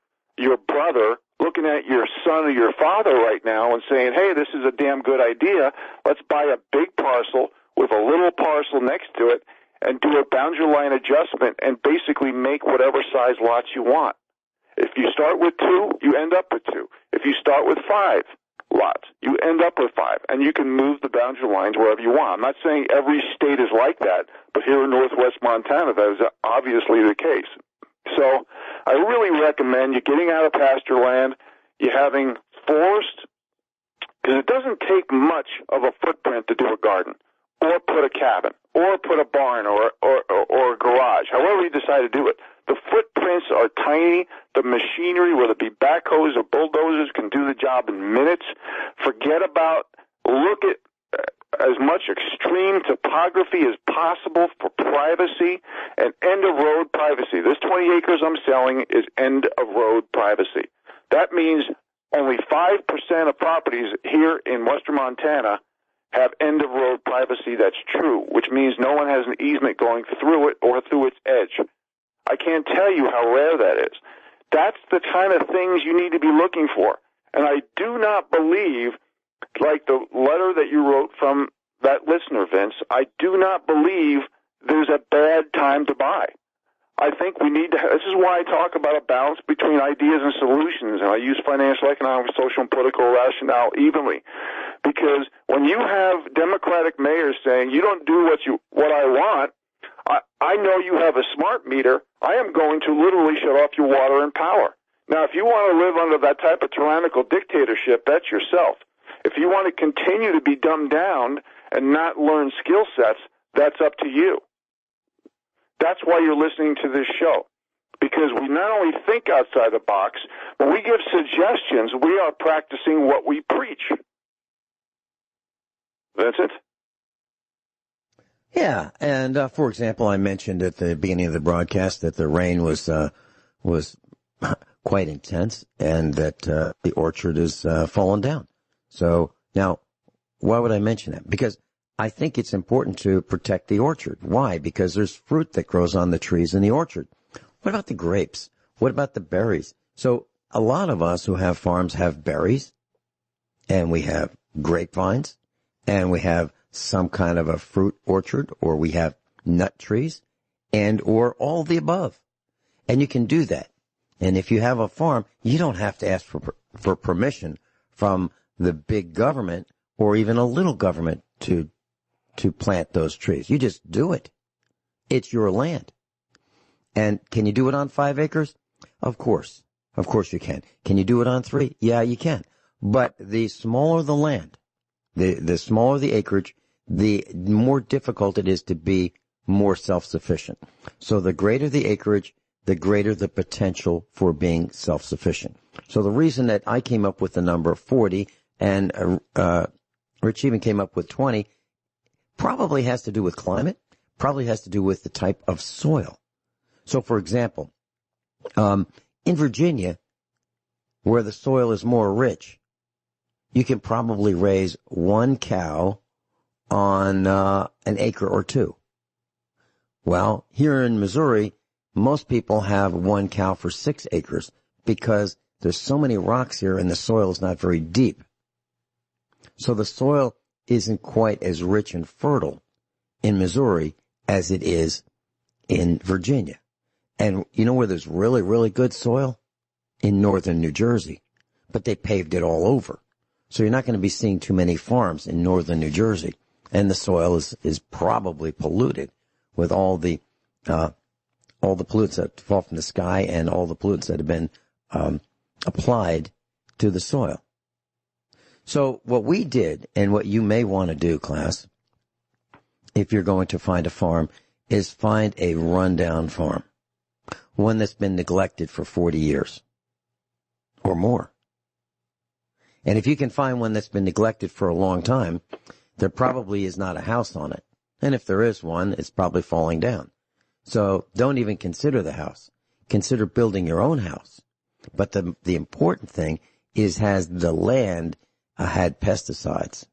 Speaker 4: brother, looking at your son or your father right now and saying, hey, this is a damn good idea, let's buy a big parcel with a little parcel next to it and do a boundary line adjustment and basically make whatever size lots you want. If you start with 2, you end up with 2. If you start with 5 lots, you end up with 5, and you can move the boundary lines wherever you want. I'm not saying every state is like that, but here in northwest Montana, that is obviously the case. So I really recommend you getting out of pasture land, you having forest, because it doesn't take much of a footprint to do a garden, or put a cabin, or put a barn, or a garage, however you decide to do it. The footprints are tiny. The machinery, whether it be backhoes or bulldozers, can do the job in minutes. Forget about, look at as much extreme topography as possible for privacy and end-of-road privacy. This 20 acres I'm selling is end-of-road privacy. That means only 5% of properties here in western Montana have end-of-road privacy that's true, which means no one has an easement going through it or through its edge. I can't tell you how rare that is. That's the kind of things you need to be looking for. And I do not believe, like the letter that you wrote from that listener, Vince, I do not believe there's a bad time to buy. I think we need to, this is why I talk about a balance between ideas and solutions, and I use financial, economic, social, and political rationale evenly. Because when you have Democratic mayors saying, you don't do what I want, I know you have a smart meter. I am going to literally shut off your water and power. Now, if you want to live under that type of tyrannical dictatorship, that's yourself. If you want to continue to be dumbed down and not learn skill sets, that's up to you. That's why you're listening to this show, because we not only think outside the box, but we give suggestions. We are practicing what we preach. Vincent?
Speaker 3: Yeah, and for example, I mentioned at the beginning of the broadcast that the rain was quite intense, and that the orchard is fallen down. So now, why would I mention that? Because I think it's important to protect the orchard. Why? Because there's fruit that grows on the trees in the orchard. What about the grapes? What about the berries? So a lot of us who have farms have berries, and we have grapevines, and we have some kind of a fruit orchard, or we have nut trees, and or all the above. And you can do that. And if you have a farm, you don't have to ask for permission from the big government or even a little government to plant those trees. You just do it. It's your land. And can you do it on 5 acres? Of course. Of course you can. Can you do it on 3? Yeah, you can. But the smaller the land, the smaller the acreage, the more difficult it is to be more self-sufficient. So the greater the acreage, the greater the potential for being self-sufficient. So the reason that I came up with the number 40 and Rich even came up with 20 probably has to do with climate, probably has to do with the type of soil. So, for example, in Virginia, where the soil is more rich, you can probably raise 1 cow on an acre or 2. Well, here in Missouri, most people have 1 cow for 6 acres because there's so many rocks here and the soil is not very deep. So the soil isn't quite as rich and fertile in Missouri as it is in Virginia. And you know where there's really, really good soil? In northern New Jersey. But they paved it all over. So you're not going to be seeing too many farms in northern New Jersey. And the soil is probably polluted with all the pollutants that fall from the sky and all the pollutants that have been applied to the soil. So what we did, and what you may want to do, class, if you're going to find a farm, is find a rundown farm. One that's been neglected for 40 years or more. And if you can find one that's been neglected for a long time, there probably is not a house on it. And if there is one, it's probably falling down. So don't even consider the house. Consider building your own house. But the important thing is, has the land had pesticides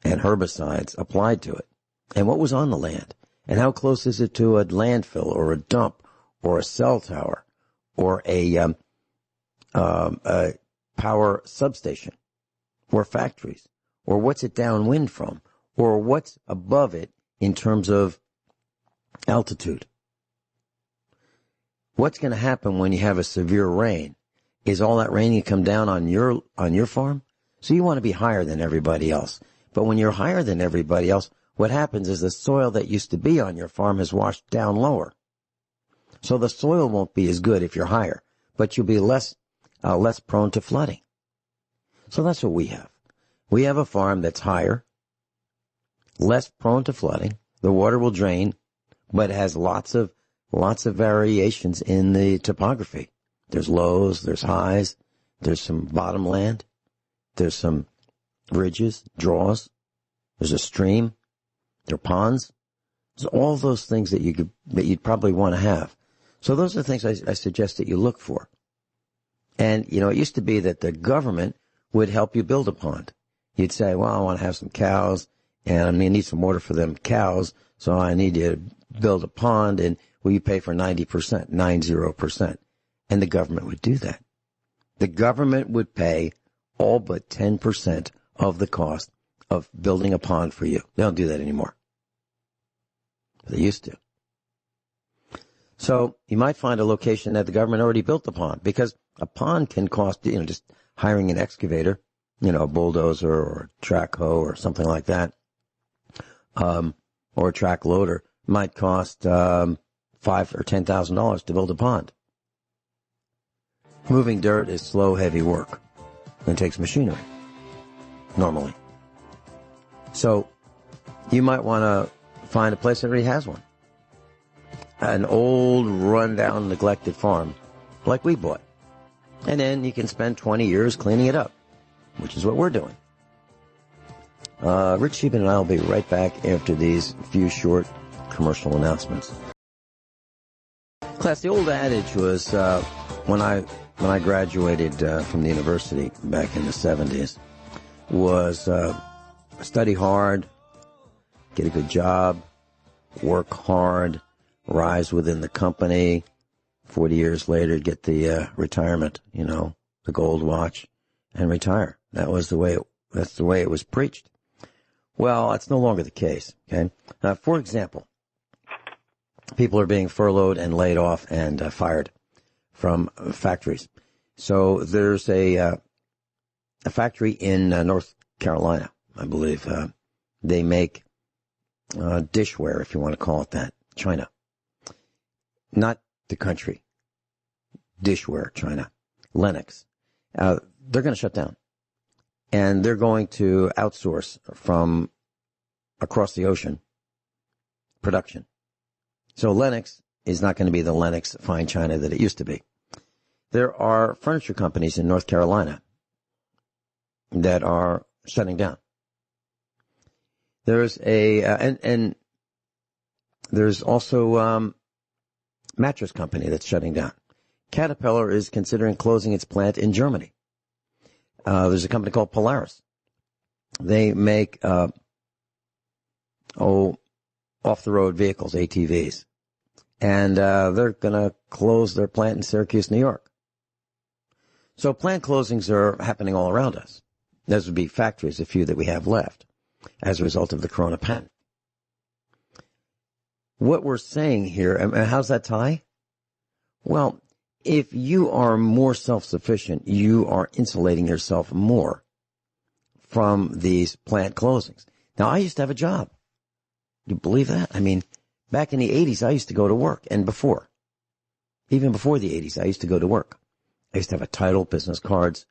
Speaker 3: and herbicides applied to it? And what was on the land? And how close is it to a landfill or a dump or a cell tower or a power substation or factories? Or what's it downwind from? Or what's above it in terms of altitude? What's going to happen when you have a severe rain? Is all that rain going to come down on your farm? So you want to be higher than everybody else. But when you're higher than everybody else, what happens is the soil that used to be on your farm has washed down lower. So the soil won't be as good if you're higher, but you'll be less prone to flooding. So that's what we have. We have a farm that's higher, less prone to flooding. The water will drain, but it has lots of variations in the topography. There's lows, there's highs, there's some bottomland, there's some ridges, draws, there's a stream, there are ponds. There's all those things that you'd probably want to have. So those are the things I suggest that you look for. And, it used to be that the government would help you build a pond. You'd say, well, I want to have some cows, and I need some water for them cows, so I need you to build a pond, and will you pay for 90%, 90%? And the government would do that. The government would pay all but 10% of the cost of building a pond for you. They don't do that anymore. They used to. So you might find a location that the government already built the pond, because a pond can cost, just hiring an excavator, a bulldozer or a track hoe or something like that, or a track loader might cost $5,000 or $10,000 to build a pond. Moving dirt is slow, heavy work. It takes machinery, normally. So you might want to find a place that already has one. An old, run-down, neglected farm, like we bought. And then you can spend 20 years cleaning it up, which is what we're doing. Rich Scheben and I will be right back after these few short commercial announcements. Class, the old adage was, when I graduated from the university back in the 70s, was study hard, get a good job, work hard, rise within the company. 40 years later, get the retirement, the gold watch, and retire. That's the way it was preached. Well, that's no longer the case. Okay. For example, people are being furloughed and laid off and fired from factories. So there's a factory in North Carolina, I believe. They make dishware, if you want to call it that, China. Not the country. Dishware, China. Lennox. They're going to shut down. And they're going to outsource from across the ocean production. So Lennox is not going to be the Lennox fine china that it used to be. There are furniture companies in North Carolina that are shutting down. There's and there's also mattress company that's shutting down. Caterpillar is considering closing its plant in Germany. There's a company called Polaris. They make off-the-road vehicles, ATVs. And they're going to close their plant in Syracuse, New York. So plant closings are happening all around us. Those would be factories, a few that we have left, as a result of the corona pandemic. What we're saying here, and how's that tie? Well, if you are more self-sufficient, you are insulating yourself more from these plant closings. Now, I used to have a job. Do you believe that? Back in the 80s, I used to go to work, and even before the 80s, I used to go to work. I used to have a title, business cards,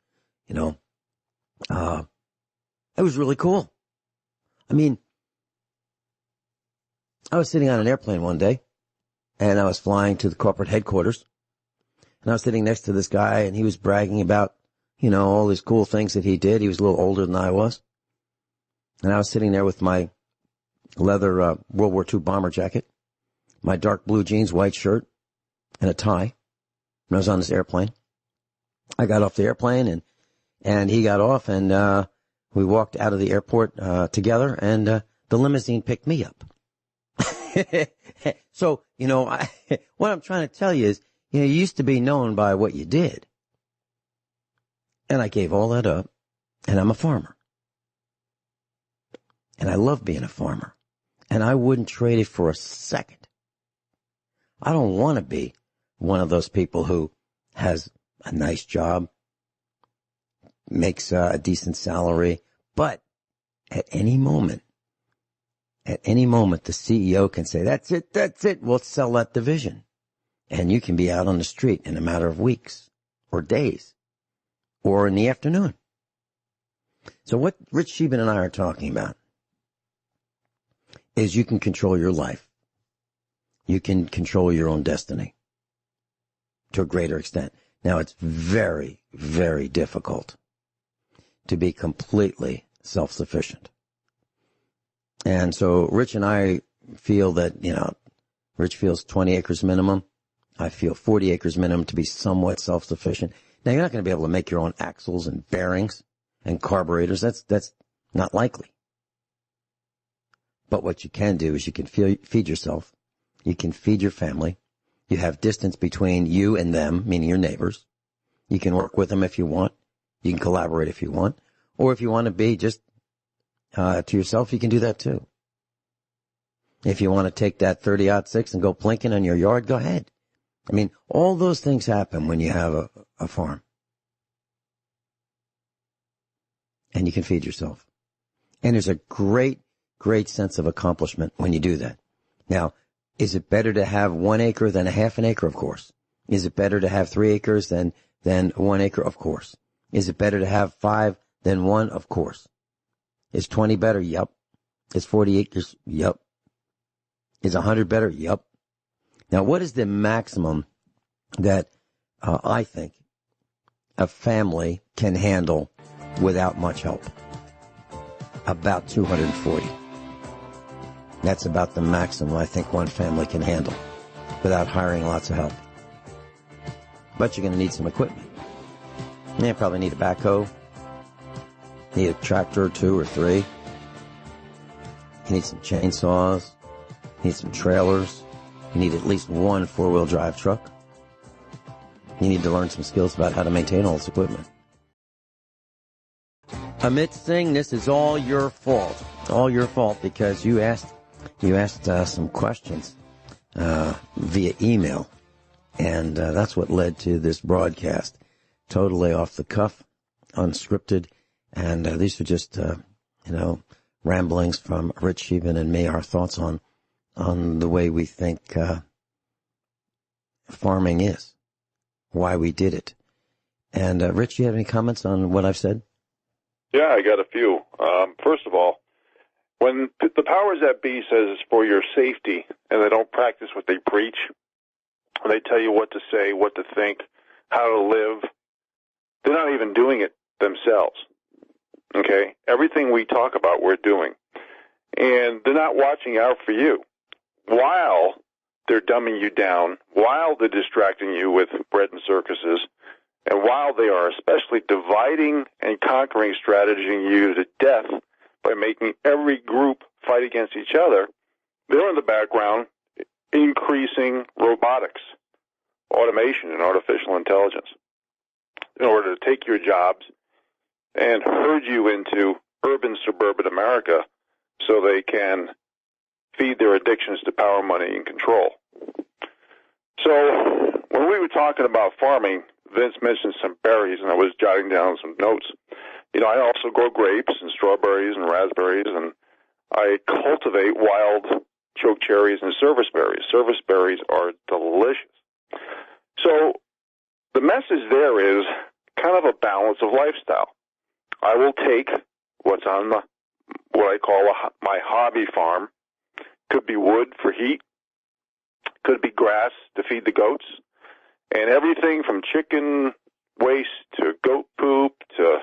Speaker 3: it was really cool. I was sitting on an airplane one day, and I was flying to the corporate headquarters, and I was sitting next to this guy, and he was bragging about, all these cool things that he did. He was a little older than I was. And I was sitting there with my leather World War II bomber jacket, my dark blue jeans, white shirt, and a tie. And I was on this airplane. I got off the airplane, and he got off, and we walked out of the airport together, and the limousine picked me up. So, what I'm trying to tell you is, you used to be known by what you did. And I gave all that up, and I'm a farmer. And I love being a farmer. And I wouldn't trade it for a second. I don't want to be one of those people who has a nice job, makes a decent salary, but at any moment, the CEO can say, that's it, we'll sell that division. And you can be out on the street in a matter of weeks or days or in the afternoon. So what Rich Scheben and I are talking about is you can control your life. You can control your own destiny to a greater extent. Now, it's very, very difficult to be completely self-sufficient. And so Rich and I feel that, Rich feels 20 acres minimum. I feel 40 acres minimum to be somewhat self-sufficient. Now, you're not going to be able to make your own axles and bearings and carburetors. That's not likely. But what you can do is you can feed yourself. You can feed your family. You have distance between you and them, meaning your neighbors. You can work with them if you want. You can collaborate if you want. Or if you want to be just to yourself, you can do that too. If you want to take that 30-06 and go plinking on your yard, go ahead. I mean, all those things happen when you have a farm. And you can feed yourself. And there's a great, great sense of accomplishment when you do that. Now, is it better to have 1 acre than a half an acre? Of course. Is it better to have 3 acres than 1 acre? Of course. Is it better to have 5 than 1? Of course. Is 20 better? Yup. Is 40 acres? Yup. Is 100 better? Yup. Now, what is the maximum that I think a family can handle without much help? About 240. That's about the maximum I think one family can handle without hiring lots of help. But you're going to need some equipment. You probably need a backhoe. Need a tractor or 2 or 3. You need some chainsaws. You need some trailers. You need at least 1 4-wheel drive truck. You need to learn some skills about how to maintain all this equipment. Amit Singh, this is all your fault. All your fault because you asked some questions via email, and that's what led to this broadcast. Totally off the cuff, unscripted, and these are just ramblings from Rich Scheben and me, our thoughts on the way we think farming is, why we did it. And Rich, do you have any comments on what I've said?
Speaker 4: Yeah, I got a few. First of all, when the powers that be says it's for your safety and they don't practice what they preach, and they tell you what to say, what to think, how to live, they're not even doing it themselves. Okay? Everything we talk about, we're doing. And they're not watching out for you. While they're dumbing you down, while they're distracting you with bread and circuses, and while they are especially dividing and conquering, strategizing you to death by making every group fight against each other, they're in the background increasing robotics, automation, and artificial intelligence in order to take your jobs and herd you into urban, suburban America so they can feed their addictions to power, money, and control. So when we were talking about farming, Vince mentioned some berries, and I was jotting down some notes. I also grow grapes and strawberries and raspberries, and I cultivate wild choke cherries and service berries. Service berries are delicious. So the message there is kind of a balance of lifestyle. I will take what's on what I call my hobby farm. Could be wood for heat, could be grass to feed the goats, and everything from chicken waste to goat poop to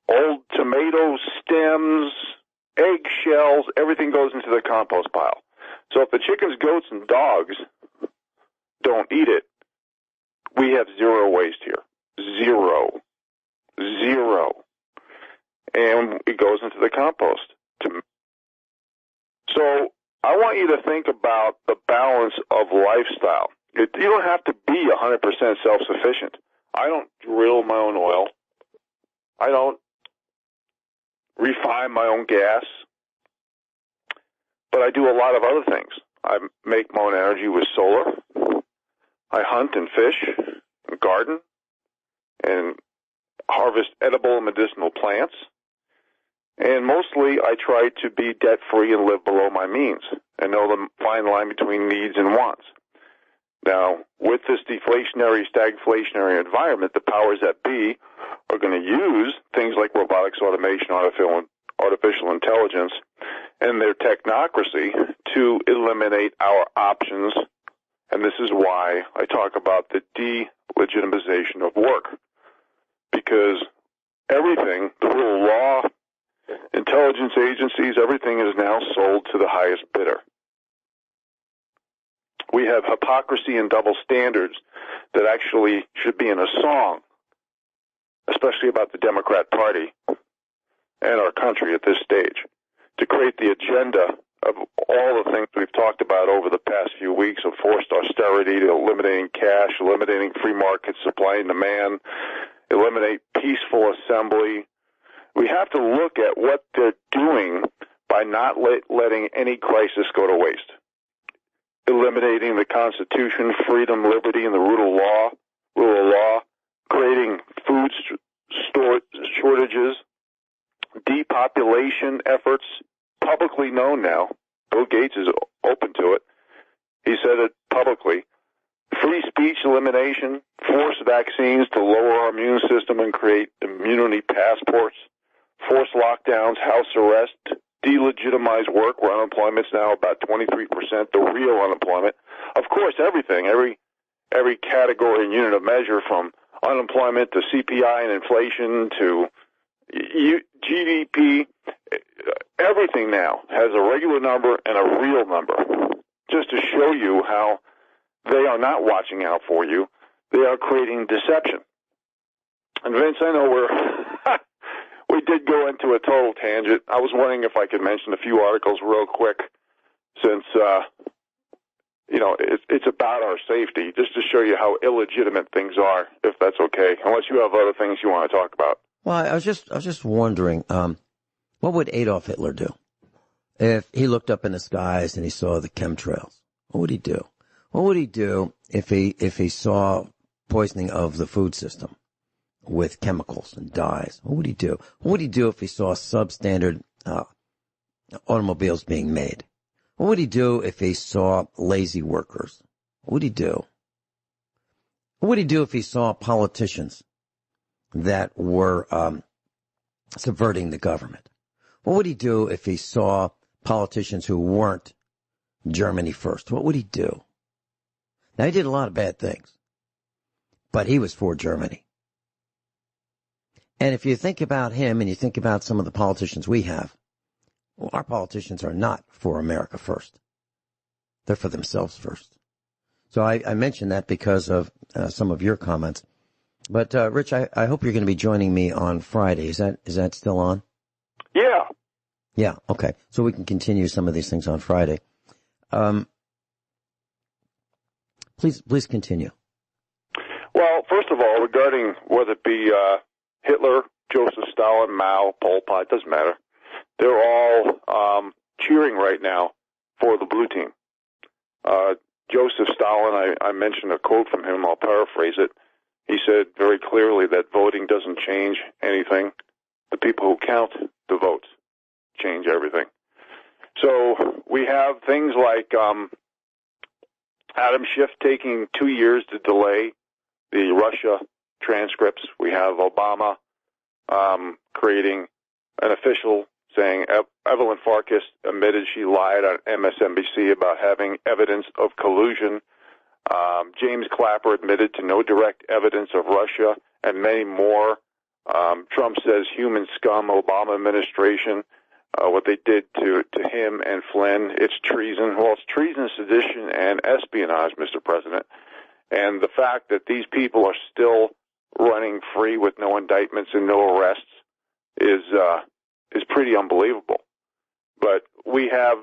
Speaker 4: old tomato stems, eggshells, everything goes into the compost pile. So if the chickens, goats, and dogs don't eat it, we have zero waste here. Zero. And it goes into the compost. So I want you to think about the balance of lifestyle. You don't have to be 100% self-sufficient. I don't drill my own oil. I don't refine my own gas. But I do a lot of other things. I make my own energy with solar. I hunt and fish and garden and harvest edible and medicinal plants. And mostly I try to be debt-free and live below my means and know the fine line between needs and wants. Now, with this deflationary, stagflationary environment, the powers that be are going to use things like robotics, automation, artificial intelligence, and their technocracy to eliminate our options. And this is why I talk about the delegitimization of work. Because everything, the rule of law, intelligence agencies, everything is now sold to the highest bidder. We have hypocrisy and double standards that actually should be in a song, especially about the Democrat Party and our country at this stage, to create the agenda of all the things we've talked about over the past few weeks of forced austerity, to eliminating cash, eliminating free market supply and demand, eliminate peaceful assembly. We have to look at what they're doing by not letting any crisis go to waste. Eliminating the Constitution, freedom, liberty, and the rule of law, creating food shortages, depopulation efforts, publicly known now. Bill Gates is open to it. He said it publicly. Free speech elimination, forced vaccines to lower our immune system and create immunity passports, forced lockdowns, house arrest, delegitimize work, where unemployment's now about 23%, the real unemployment. Of course, everything, every category and unit of measure, from unemployment to CPI and inflation to GDP, everything now has a regular number and a real number, just to show you how they are not watching out for you. They are creating deception. And Vince, I know we did go into a total tangent. I was wondering if I could mention a few articles real quick, since it's about our safety, just to show you how illegitimate things are, if that's okay. Unless you have other things you want to talk about.
Speaker 3: Well, I was just wondering, what would Adolf Hitler do if he looked up in the skies and he saw the chemtrails? What would he do? What would he do if he saw poisoning of the food system with chemicals and dyes? What would he do? What would he do if he saw substandard automobiles being made? What would he do if he saw lazy workers? What would he do? What would he do if he saw politicians that were subverting the government? What would he do if he saw politicians who weren't Germany first? What would he do? Now, he did a lot of bad things, but he was for Germany. And if you think about him and you think about some of the politicians we have, well, our politicians are not for America first. They're for themselves first. So I mentioned that because of some of your comments. But, Rich, I hope you're going to be joining me on Friday. Is that still on?
Speaker 4: Yeah.
Speaker 3: Yeah, okay. So we can continue some of these things on Friday. Please continue.
Speaker 4: Well, first of all, regarding whether it be Hitler, Joseph Stalin, Mao, Pol Pot, doesn't matter. They're all cheering right now for the blue team. Joseph Stalin, I mentioned a quote from him. I'll paraphrase it. He said very clearly that voting doesn't change anything. The people who count the votes change everything. So we have things like Adam Schiff taking 2 years to delay the Russia transcripts. We have Obama creating an official saying Evelyn Farkas admitted she lied on MSNBC about having evidence of collusion. James Clapper admitted to no direct evidence of Russia, and many more. Trump says human scum, Obama administration, what they did to him and Flynn, it's treason. Well, it's treason, sedition, and espionage, Mr. President. And the fact that these people are still running free with no indictments and no arrests is pretty unbelievable. But we have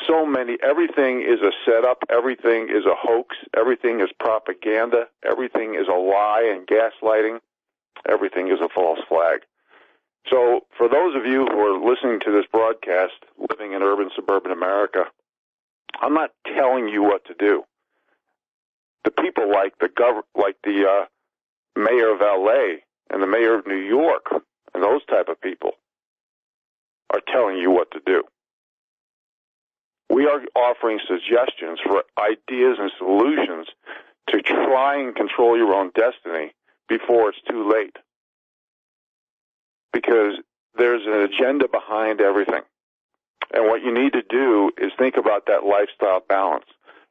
Speaker 4: so many. Everything is a setup. Everything is a hoax. Everything is propaganda. Everything is a lie and gaslighting. Everything is a false flag. So for those of you who are listening to this broadcast, living in urban, suburban America, I'm not telling you what to do. The people like the mayor of L.A. and the mayor of New York and those type of people are telling you what to do. We are offering suggestions for ideas and solutions to try and control your own destiny before it's too late. Because there's an agenda behind everything. And what you need to do is think about that lifestyle balance.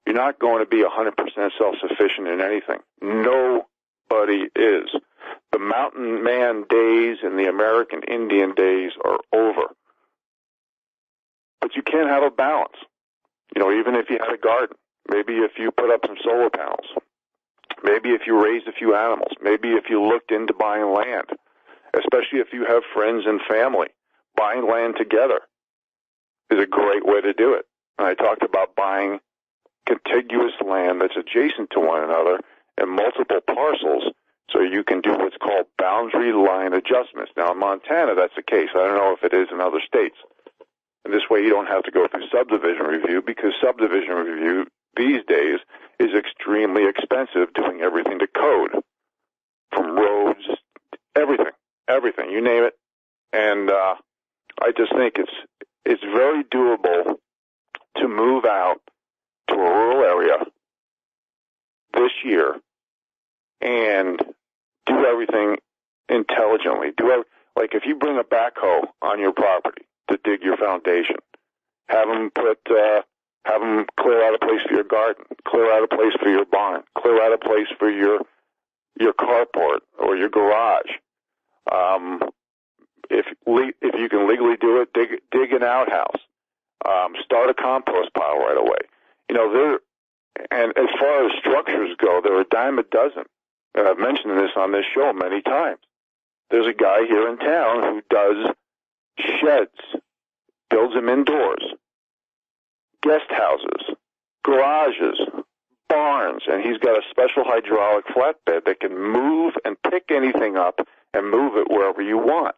Speaker 4: You're not going to be 100% self-sufficient in anything. Nobody is. The mountain man days and the American Indian days are over. But you can have a balance. You know, even if you had a garden, maybe if you put up some solar panels, maybe if you raised a few animals, maybe if you looked into buying land, especially if you have friends and family, buying land together is a great way to do it. And I talked about buying contiguous land that's adjacent to one another and multiple parcels so you can do what's called boundary line adjustments. Now, in Montana, that's the case. I don't know if it is in other states. And this way you don't have to go through subdivision review, because subdivision review these days is extremely expensive, doing everything to code, from roads, everything, you name it. And I just think it's very doable to move out to a rural area this year and do everything intelligently. Like if you bring a backhoe on your property to dig your foundation, have them clear out a place for your garden, clear out a place for your barn, clear out a place for your carport or your garage. If you can legally do it, dig an outhouse, start a compost pile right away. You know, and as far as structures go, there are a dime a dozen. And I've mentioned this on this show many times. There's a guy here in town who does sheds, builds them indoors, guest houses, garages, barns, and he's got a special hydraulic flatbed that can move and pick anything up and move it wherever you want.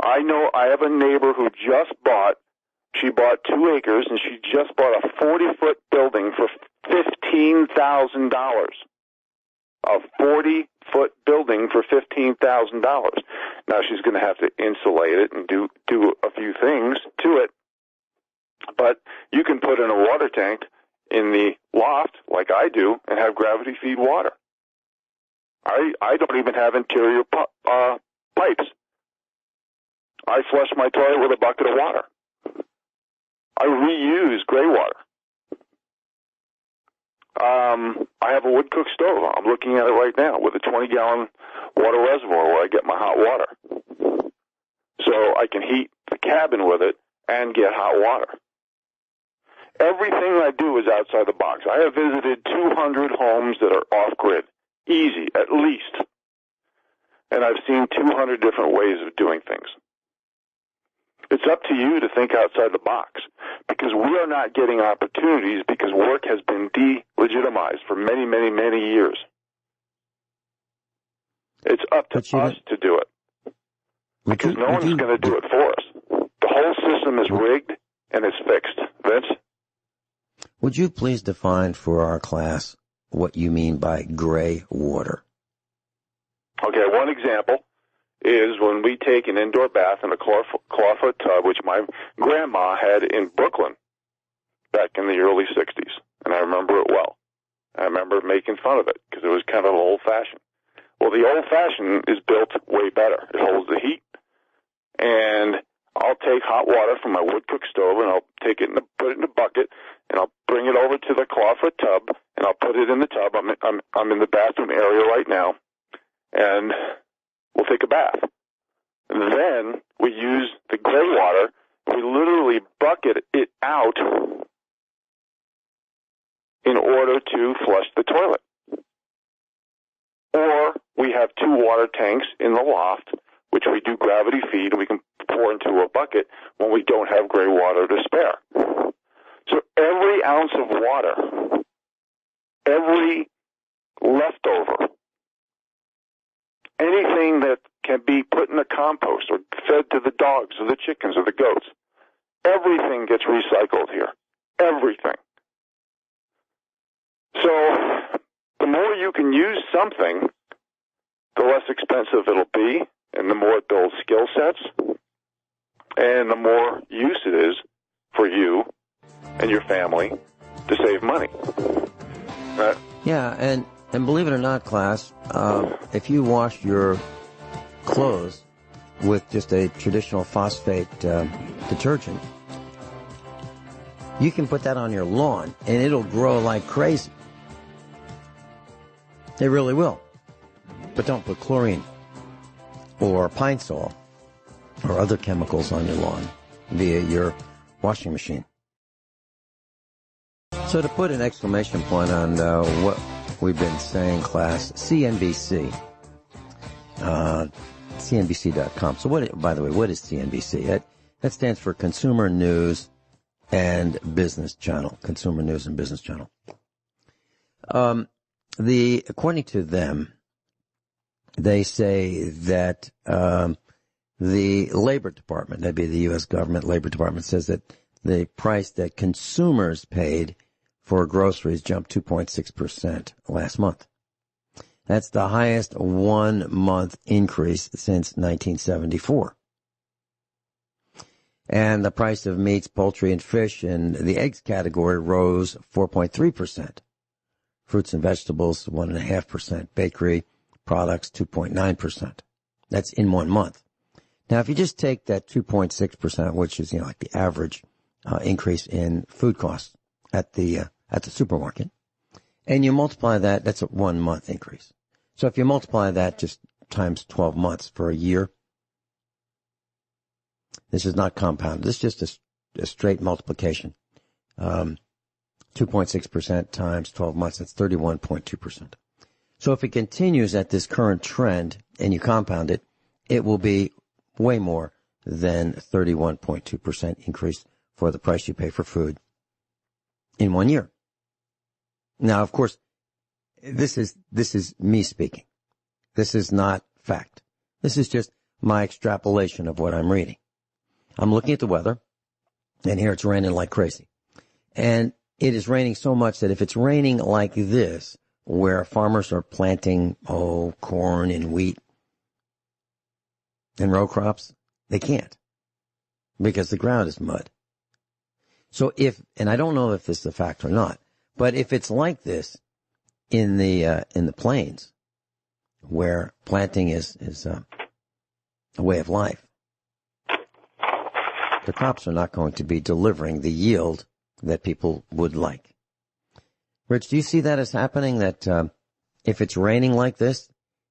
Speaker 4: I know I have a neighbor who she bought 2 acres, and she just bought a 40-foot building for $15,000. A 40-foot building for $15,000. Now she's going to have to insulate it and do a few things to it. But you can put in a water tank in the loft, like I do, and have gravity feed water. I don't even have interior pipes. I flush my toilet with a bucket of water. I reuse gray water. I have a wood cook stove. I'm looking at it right now with a 20-gallon water reservoir where I get my hot water. So I can heat the cabin with it and get hot water. Everything I do is outside the box. I have visited 200 homes that are off-grid. Easy, at least. And I've seen 200 different ways of doing things. It's up to you to think outside the box, because we are not getting opportunities because work has been delegitimized for many, many, many years. It's up to us to do it, because no one's going to do it for us. The whole system is rigged and it's fixed. Vince?
Speaker 3: Would you please define for our class what you mean by gray water?
Speaker 4: Okay, one example is when we take an indoor bath in a clawfoot tub, which my grandma had in Brooklyn back in the early 60s, and I remember it well. I remember making fun of it because it was kind of old-fashioned. Well, the old-fashioned is built way better. It holds the heat, and I'll take hot water from my wood cook stove, and I'll take it and put it in a bucket, and I'll bring it over to the clawfoot tub, and I'll put it in the tub. I'm in the bathroom area right now, and we'll take a bath. And then we use the gray water. We literally bucket it out in order to flush the toilet. Or we have 2 water tanks in the loft, which we do gravity feed, and we can pour into a bucket when we don't have gray water to spare. every ounce of water, every leftover, anything that can be put in the compost or fed to the dogs or the chickens or the goats, everything gets recycled here. Everything. So the more you can use something, the less expensive it'll be, and the more it builds skill sets, and the more use it is for you and your family to save money.
Speaker 3: Yeah, and believe it or not, class, if you wash your clothes with just a traditional phosphate detergent, you can put that on your lawn, and it'll grow like crazy. It really will. But don't put chlorine or pine sol or other chemicals on your lawn via your washing machine. So to put an exclamation point on what we've been saying, class, CNBC, CNBC.com. So by the way, what is CNBC? That stands for Consumer News and Business Channel. Consumer News and Business Channel. According to them, they say that the Labor Department, that'd be the U.S. government Labor Department, says that the price that consumers paid for groceries jumped 2.6% last month. That's the highest 1 month increase since 1974. And the price of meats, poultry, and fish in the eggs category rose 4.3%. Fruits and vegetables, 1.5%. Bakery products, 2.9%. That's in 1 month. Now, if you just take that 2.6%, which is, like the average increase in food costs at the supermarket, and you multiply that, that's a 1 month increase. So if you multiply that just times 12 months for a year, this is not compounded. This is just a straight multiplication. 2.6% times 12 months, that's 31.2%. So if it continues at this current trend and you compound it, it will be way more than 31.2% increase for the price you pay for food in 1 year. Now, of course, this is me speaking. This is not fact. This is just my extrapolation of what I'm reading. I'm looking at the weather, and here it's raining like crazy. And it is raining so much that if it's raining like this, where farmers are planting, corn and wheat and row crops, they can't because the ground is mud. So and I don't know if this is a fact or not, but if it's like this in the plains, where planting is a way of life, the crops are not going to be delivering the yield that people would like. Rich, do you see that as happening? That if it's raining like this,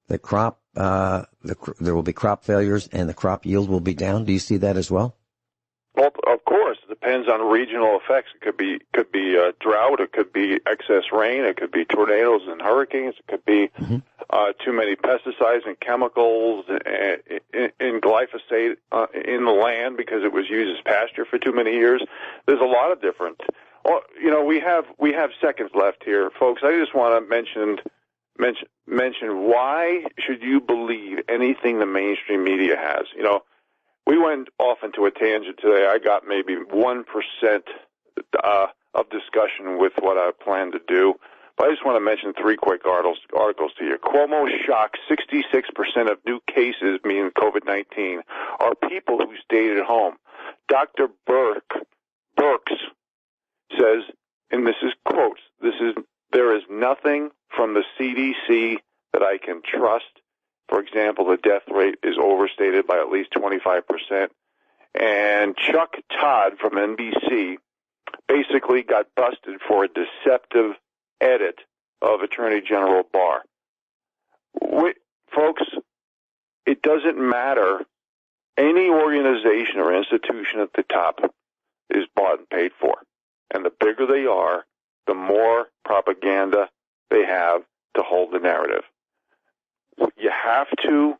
Speaker 3: the crop there will be crop failures and the crop yield will be down. Do you see that as well?
Speaker 4: Well, of course, it depends on regional effects. It could be drought. It could be excess rain. It could be tornadoes and hurricanes. It could be too many pesticides and chemicals in glyphosate in the land because it was used as pasture for too many years. There's a lot of different. We have seconds left here, folks. I just want to mention why should you believe anything the mainstream media has? We went off into a tangent today. I got maybe 1% of discussion with what I plan to do. But I just want to mention 3 quick articles to you. Cuomo shocks 66% of new cases, meaning COVID-19, are people who stayed at home. Dr. Birx says, and this is quotes, there is nothing from the CDC that I can trust. For example, the death rate is overstated by at least 25%. And Chuck Todd from NBC basically got busted for a deceptive edit of Attorney General Barr. Folks, it doesn't matter. Any organization or institution at the top is bought and paid for. And the bigger they are, the more propaganda they have to hold the narrative. You have to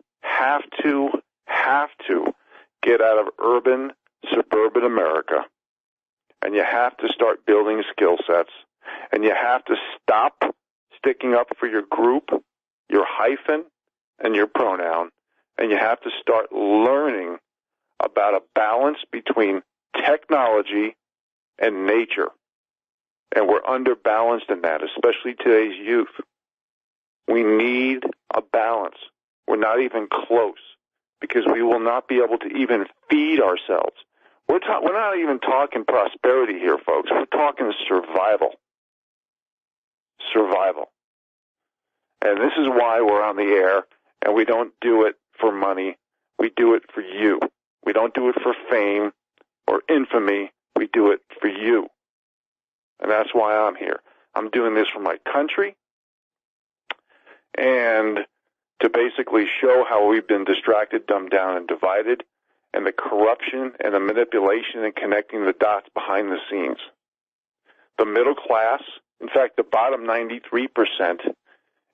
Speaker 4: get out of urban, suburban America and you have to start building skill sets, and you have to stop sticking up for your group, your hyphen, and your pronoun, and you have to start learning about a balance between technology and nature. And we're underbalanced in that, especially today's youth. We need a balance. We're not even close, because we will not be able to even feed ourselves. We're not even talking prosperity here, folks. We're talking survival. Survival. And this is why we're on the air, and we don't do it for money. We do it for you. We don't do it for fame or infamy. We do it for you. And that's why I'm here. I'm doing this for my country, and to basically show how we've been distracted, dumbed down, and divided, and the corruption and the manipulation and connecting the dots behind the scenes. The middle class, in fact, the bottom 93%,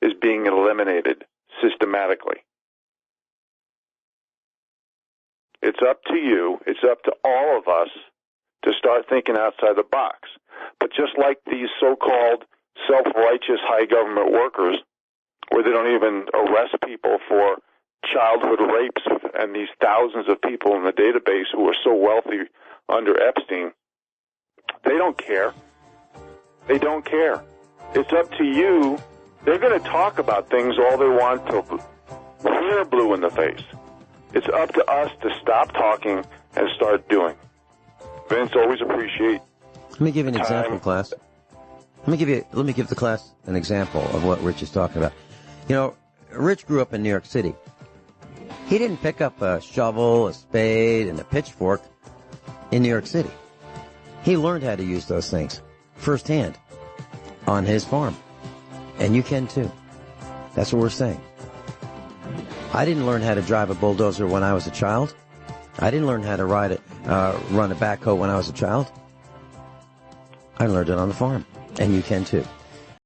Speaker 4: is being eliminated systematically. It's up to you, it's up to all of us to start thinking outside the box. But just like these so-called self-righteous high government workers, where they don't even arrest people for childhood rapes and these thousands of people in the database who are so wealthy under Epstein, they don't care. They don't care. It's up to you. They're going to talk about things all they want till they're blue in the face. It's up to us to stop talking and start doing. Vince, always appreciate.
Speaker 3: Let me give you an example, class. Let me give the class an example of what Rich is talking about. You know, Rich grew up in New York City. He didn't pick up a shovel, a spade, and a pitchfork in New York City. He learned how to use those things firsthand on his farm. And you can too. That's what we're saying. I didn't learn how to drive a bulldozer when I was a child. I didn't learn how to run a backhoe when I was a child. I learned it on the farm. And you can too.